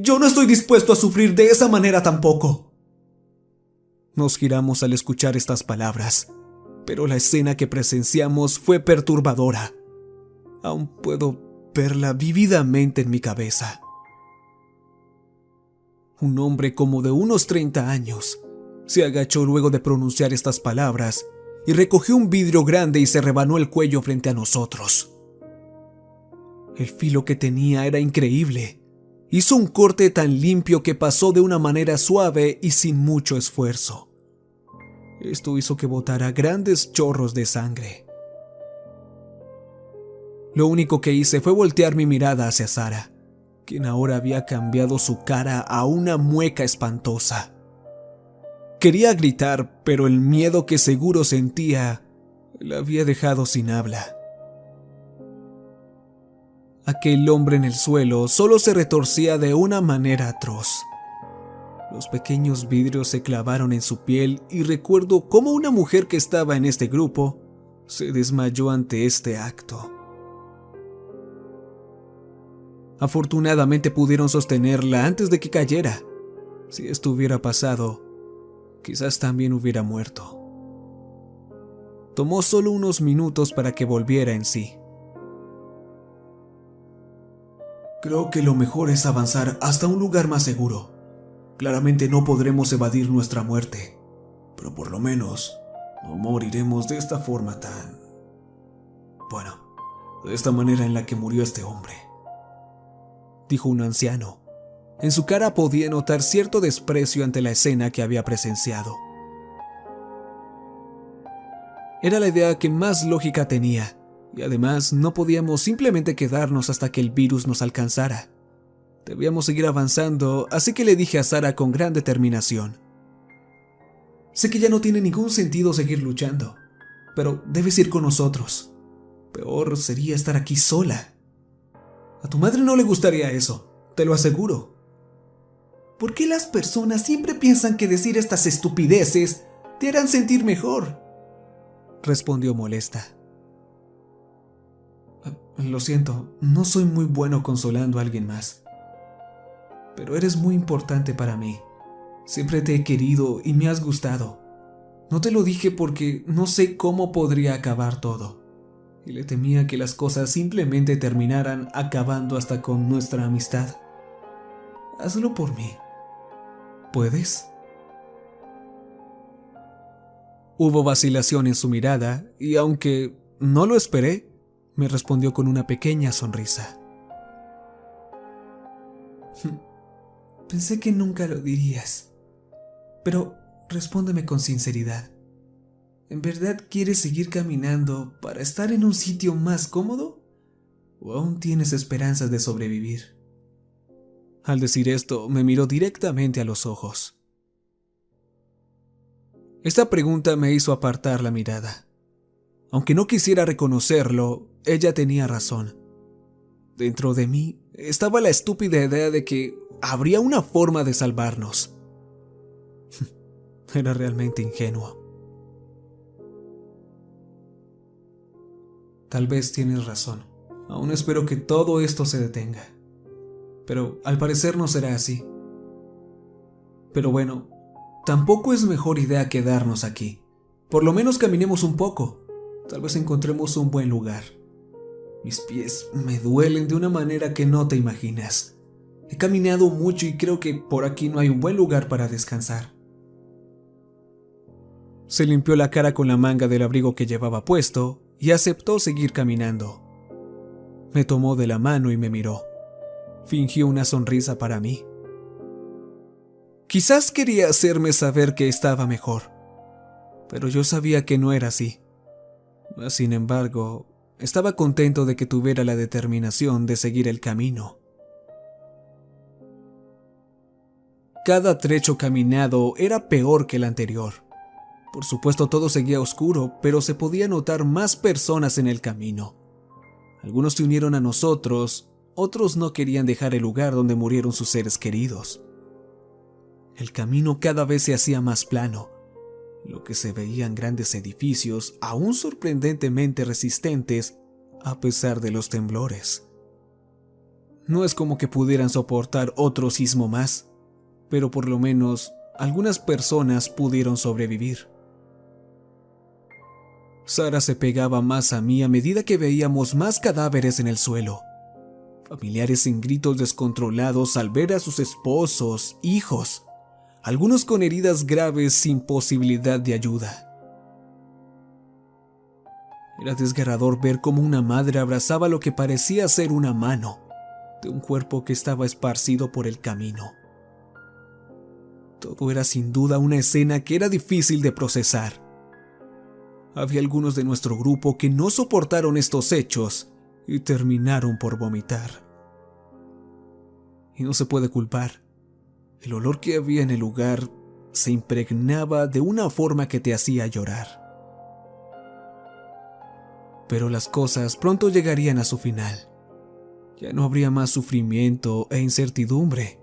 Yo no estoy dispuesto a sufrir de esa manera tampoco. Nos giramos al escuchar estas palabras, pero la escena que presenciamos fue perturbadora. Aún puedo verla vívidamente en mi cabeza. Un hombre como de unos 30 años se agachó luego de pronunciar estas palabras y recogió un vidrio grande y se rebanó el cuello frente a nosotros. El filo que tenía era increíble. Hizo un corte tan limpio que pasó de una manera suave y sin mucho esfuerzo. Esto hizo que botara grandes chorros de sangre. Lo único que hice fue voltear mi mirada hacia Sara, quien ahora había cambiado su cara a una mueca espantosa. Quería gritar, pero el miedo que seguro sentía la había dejado sin habla. Aquel hombre en el suelo solo se retorcía de una manera atroz. Los pequeños vidrios se clavaron en su piel y recuerdo cómo una mujer que estaba en este grupo se desmayó ante este acto. Afortunadamente pudieron sostenerla antes de que cayera. Si esto hubiera pasado, quizás también hubiera muerto. Tomó solo unos minutos para que volviera en sí. Creo que lo mejor es avanzar hasta un lugar más seguro. Claramente no podremos evadir nuestra muerte, pero por lo menos no moriremos de esta forma tan... Bueno, de esta manera en la que murió este hombre, dijo un anciano. En su cara podía notar cierto desprecio ante la escena que había presenciado. Era la idea que más lógica tenía, y además no podíamos simplemente quedarnos hasta que el virus nos alcanzara. Debíamos seguir avanzando, así que le dije a Sara con gran determinación: sé que ya no tiene ningún sentido seguir luchando, pero debes ir con nosotros. Peor sería estar aquí sola. A tu madre no le gustaría eso, te lo aseguro. ¿Por qué las personas siempre piensan que decir estas estupideces te harán sentir mejor?, respondió molesta. Lo siento, no soy muy bueno consolando a alguien más. Pero eres muy importante para mí. Siempre te he querido y me has gustado. No te lo dije porque no sé cómo podría acabar todo. Y le temía que las cosas simplemente terminaran acabando hasta con nuestra amistad. Hazlo por mí. ¿Puedes? Hubo vacilación en su mirada y aunque no lo esperé, me respondió con una pequeña sonrisa. Pensé que nunca lo dirías, pero respóndeme con sinceridad. ¿En verdad quieres seguir caminando para estar en un sitio más cómodo? ¿O aún tienes esperanzas de sobrevivir? Al decir esto, me miró directamente a los ojos. Esta pregunta me hizo apartar la mirada. Aunque no quisiera reconocerlo, ella tenía razón. Dentro de mí estaba la estúpida idea de que habría una forma de salvarnos. Era realmente ingenuo. Tal vez tienes razón. Aún espero que todo esto se detenga. Pero al parecer no será así. Pero bueno, tampoco es mejor idea quedarnos aquí. Por lo menos caminemos un poco. Tal vez encontremos un buen lugar. Mis pies me duelen de una manera que no te imaginas. He caminado mucho y creo que por aquí no hay un buen lugar para descansar. Se limpió la cara con la manga del abrigo que llevaba puesto y aceptó seguir caminando. Me tomó de la mano y me miró. Fingió una sonrisa para mí. Quizás quería hacerme saber que estaba mejor, pero yo sabía que no era así. Sin embargo, estaba contento de que tuviera la determinación de seguir el camino. Cada trecho caminado era peor que el anterior. Por supuesto, todo seguía oscuro, pero se podía notar más personas en el camino. Algunos se unieron a nosotros, otros no querían dejar el lugar donde murieron sus seres queridos. El camino cada vez se hacía más plano, lo que se veían grandes edificios, aún sorprendentemente resistentes a pesar de los temblores. No es como que pudieran soportar otro sismo más, pero por lo menos algunas personas pudieron sobrevivir. Sara se pegaba más a mí a medida que veíamos más cadáveres en el suelo. Familiares en gritos descontrolados al ver a sus esposos, hijos, algunos con heridas graves sin posibilidad de ayuda. Era desgarrador ver cómo una madre abrazaba lo que parecía ser una mano de un cuerpo que estaba esparcido por el camino. Todo era sin duda una escena que era difícil de procesar. Había algunos de nuestro grupo que no soportaron estos hechos y terminaron por vomitar. Y no se puede culpar. El olor que había en el lugar se impregnaba de una forma que te hacía llorar. Pero las cosas pronto llegarían a su final. Ya no habría más sufrimiento e incertidumbre,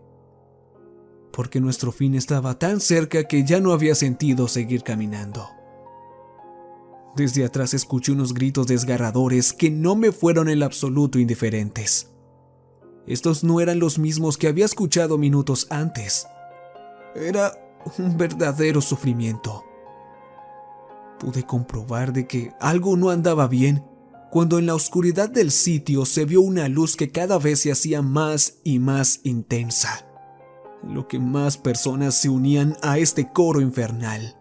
porque nuestro fin estaba tan cerca que ya no había sentido seguir caminando. Desde atrás escuché unos gritos desgarradores que no me fueron en lo absoluto indiferentes. Estos no eran los mismos que había escuchado minutos antes. Era un verdadero sufrimiento. Pude comprobar de que algo no andaba bien cuando en la oscuridad del sitio se vio una luz que cada vez se hacía más y más intensa, lo que más personas se unían a este coro infernal.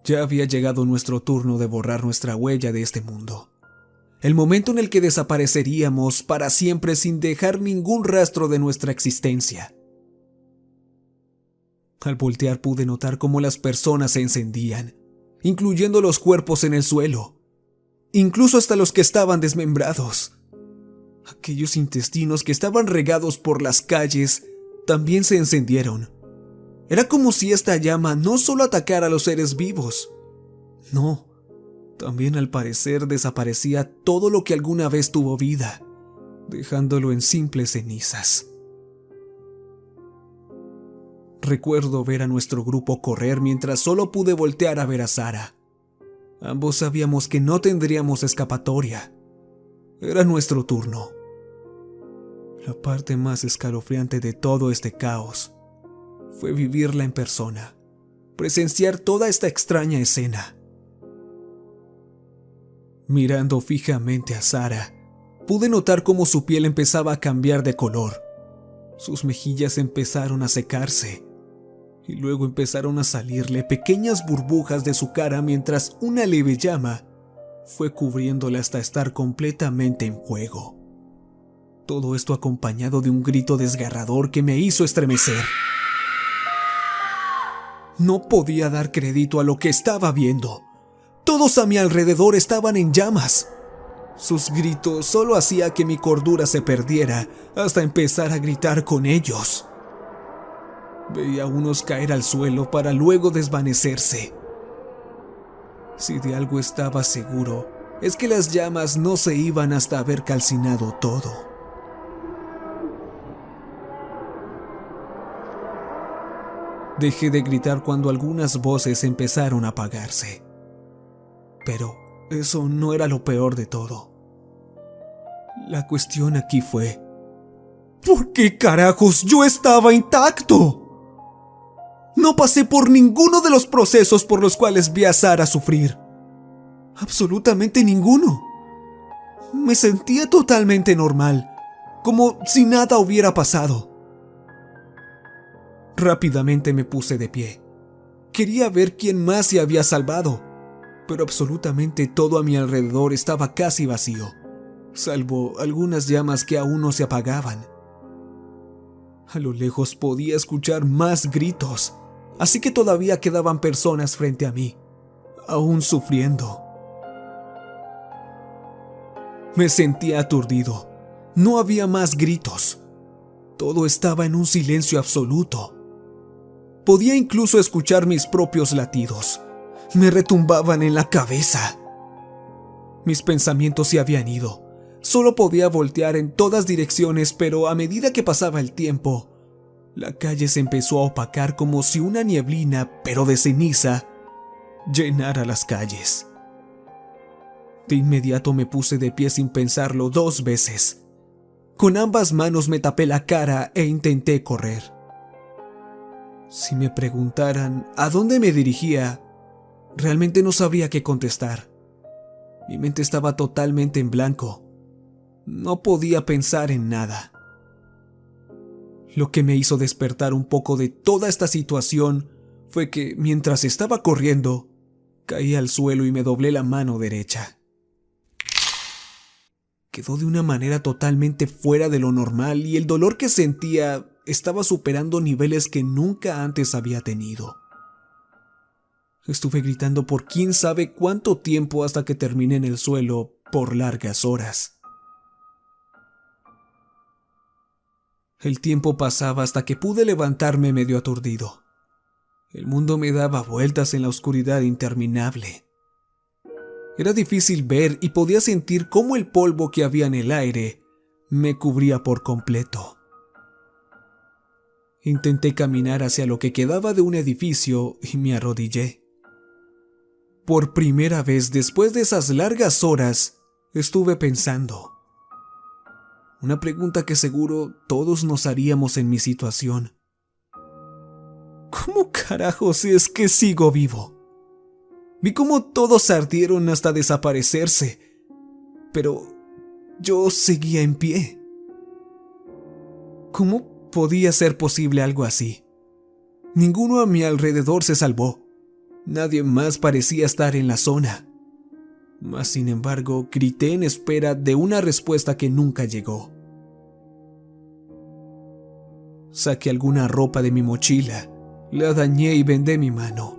Ya había llegado nuestro turno de borrar nuestra huella de este mundo. El momento en el que desapareceríamos para siempre sin dejar ningún rastro de nuestra existencia. Al voltear pude notar cómo las personas se encendían, incluyendo los cuerpos en el suelo, incluso hasta los que estaban desmembrados. Aquellos intestinos que estaban regados por las calles también se encendieron. Era como si esta llama no solo atacara a los seres vivos, no, también al parecer desaparecía todo lo que alguna vez tuvo vida, dejándolo en simples cenizas. Recuerdo ver a nuestro grupo correr mientras solo pude voltear a ver a Sara. Ambos sabíamos que no tendríamos escapatoria. Era nuestro turno. La parte más escalofriante de todo este caos fue vivirla en persona, presenciar toda esta extraña escena. Mirando fijamente a Sara, pude notar cómo su piel empezaba a cambiar de color. Sus mejillas empezaron a secarse y luego empezaron a salirle pequeñas burbujas de su cara mientras una leve llama fue cubriéndola hasta estar completamente en fuego. Todo esto acompañado de un grito desgarrador que me hizo estremecer. No podía dar crédito a lo que estaba viendo. Todos a mi alrededor estaban en llamas. Sus gritos solo hacía que mi cordura se perdiera hasta empezar a gritar con ellos. Veía a unos caer al suelo para luego desvanecerse. Si de algo estaba seguro, es que las llamas no se iban hasta haber calcinado todo. Dejé de gritar cuando algunas voces empezaron a apagarse. Pero eso no era lo peor de todo. La cuestión aquí fue: ¿por qué carajos yo estaba intacto? No pasé por ninguno de los procesos por los cuales vi a Sara sufrir. Absolutamente ninguno. Me sentía totalmente normal, como si nada hubiera pasado. Rápidamente me puse de pie. Quería ver quién más se había salvado, pero absolutamente todo a mi alrededor estaba casi vacío, salvo algunas llamas que aún no se apagaban. A lo lejos podía escuchar más gritos, así que todavía quedaban personas frente a mí, aún sufriendo. Me sentía aturdido. No había más gritos. Todo estaba en un silencio absoluto. Podía incluso escuchar mis propios latidos. Me retumbaban en la cabeza. Mis pensamientos se habían ido. Solo podía voltear en todas direcciones, pero a medida que pasaba el tiempo, la calle se empezó a opacar como si una nieblina, pero de ceniza, llenara las calles. De inmediato me puse de pie sin pensarlo 2 veces. Con ambas manos me tapé la cara e intenté correr. Si me preguntaran a dónde me dirigía, realmente no sabría qué contestar. Mi mente estaba totalmente en blanco. No podía pensar en nada. Lo que me hizo despertar un poco de toda esta situación fue que, mientras estaba corriendo, caí al suelo y me doblé la mano derecha. Quedó de una manera totalmente fuera de lo normal y el dolor que sentía estaba superando niveles que nunca antes había tenido. Estuve gritando por quién sabe cuánto tiempo hasta que terminé en el suelo por largas horas. El tiempo pasaba hasta que pude levantarme medio aturdido. El mundo me daba vueltas en la oscuridad interminable. Era difícil ver y podía sentir cómo el polvo que había en el aire me cubría por completo. Intenté caminar hacia lo que quedaba de un edificio y me arrodillé. Por primera vez después de esas largas horas, estuve pensando. Una pregunta que seguro todos nos haríamos en mi situación. ¿Cómo carajos es que sigo vivo? Vi cómo todos ardieron hasta desaparecerse, pero yo seguía en pie. ¿Cómo podía ser posible algo así? Ninguno a mi alrededor se salvó. Nadie más parecía estar en la zona. Mas, sin embargo, grité en espera de una respuesta que nunca llegó. Saqué alguna ropa de mi mochila, la dañé y vendé mi mano.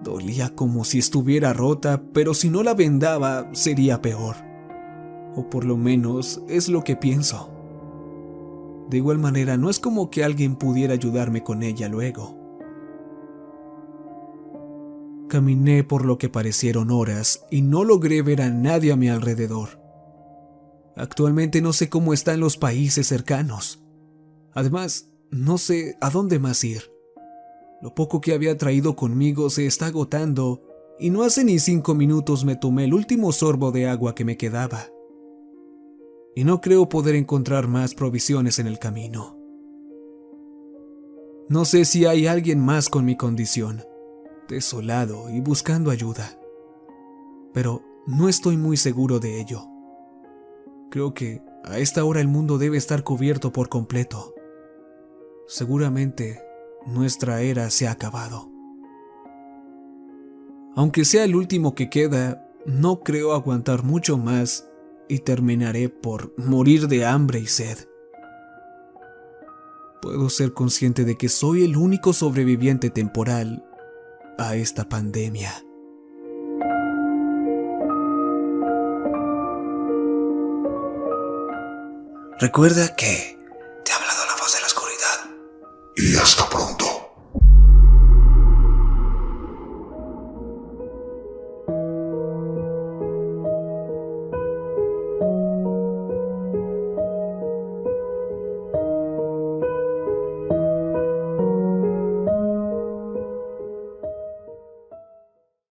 Dolía como si estuviera rota, pero si no la vendaba sería peor. O por lo menos es lo que pienso. De igual manera, no es como que alguien pudiera ayudarme con ella luego. Caminé por lo que parecieron horas y no logré ver a nadie a mi alrededor. Actualmente no sé cómo están los países cercanos. Además, no sé a dónde más ir. Lo poco que había traído conmigo se está agotando y no hace ni 5 minutos me tomé el último sorbo de agua que me quedaba. Y no creo poder encontrar más provisiones en el camino. No sé si hay alguien más con mi condición, desolado y buscando ayuda, pero no estoy muy seguro de ello. Creo que a esta hora el mundo debe estar cubierto por completo. Seguramente nuestra era se ha acabado. Aunque sea el último que queda, no creo aguantar mucho más y terminaré por morir de hambre y sed. Puedo ser consciente de que soy el único sobreviviente temporal a esta pandemia. Recuerda que te ha hablado la voz de la oscuridad. Y hasta pronto.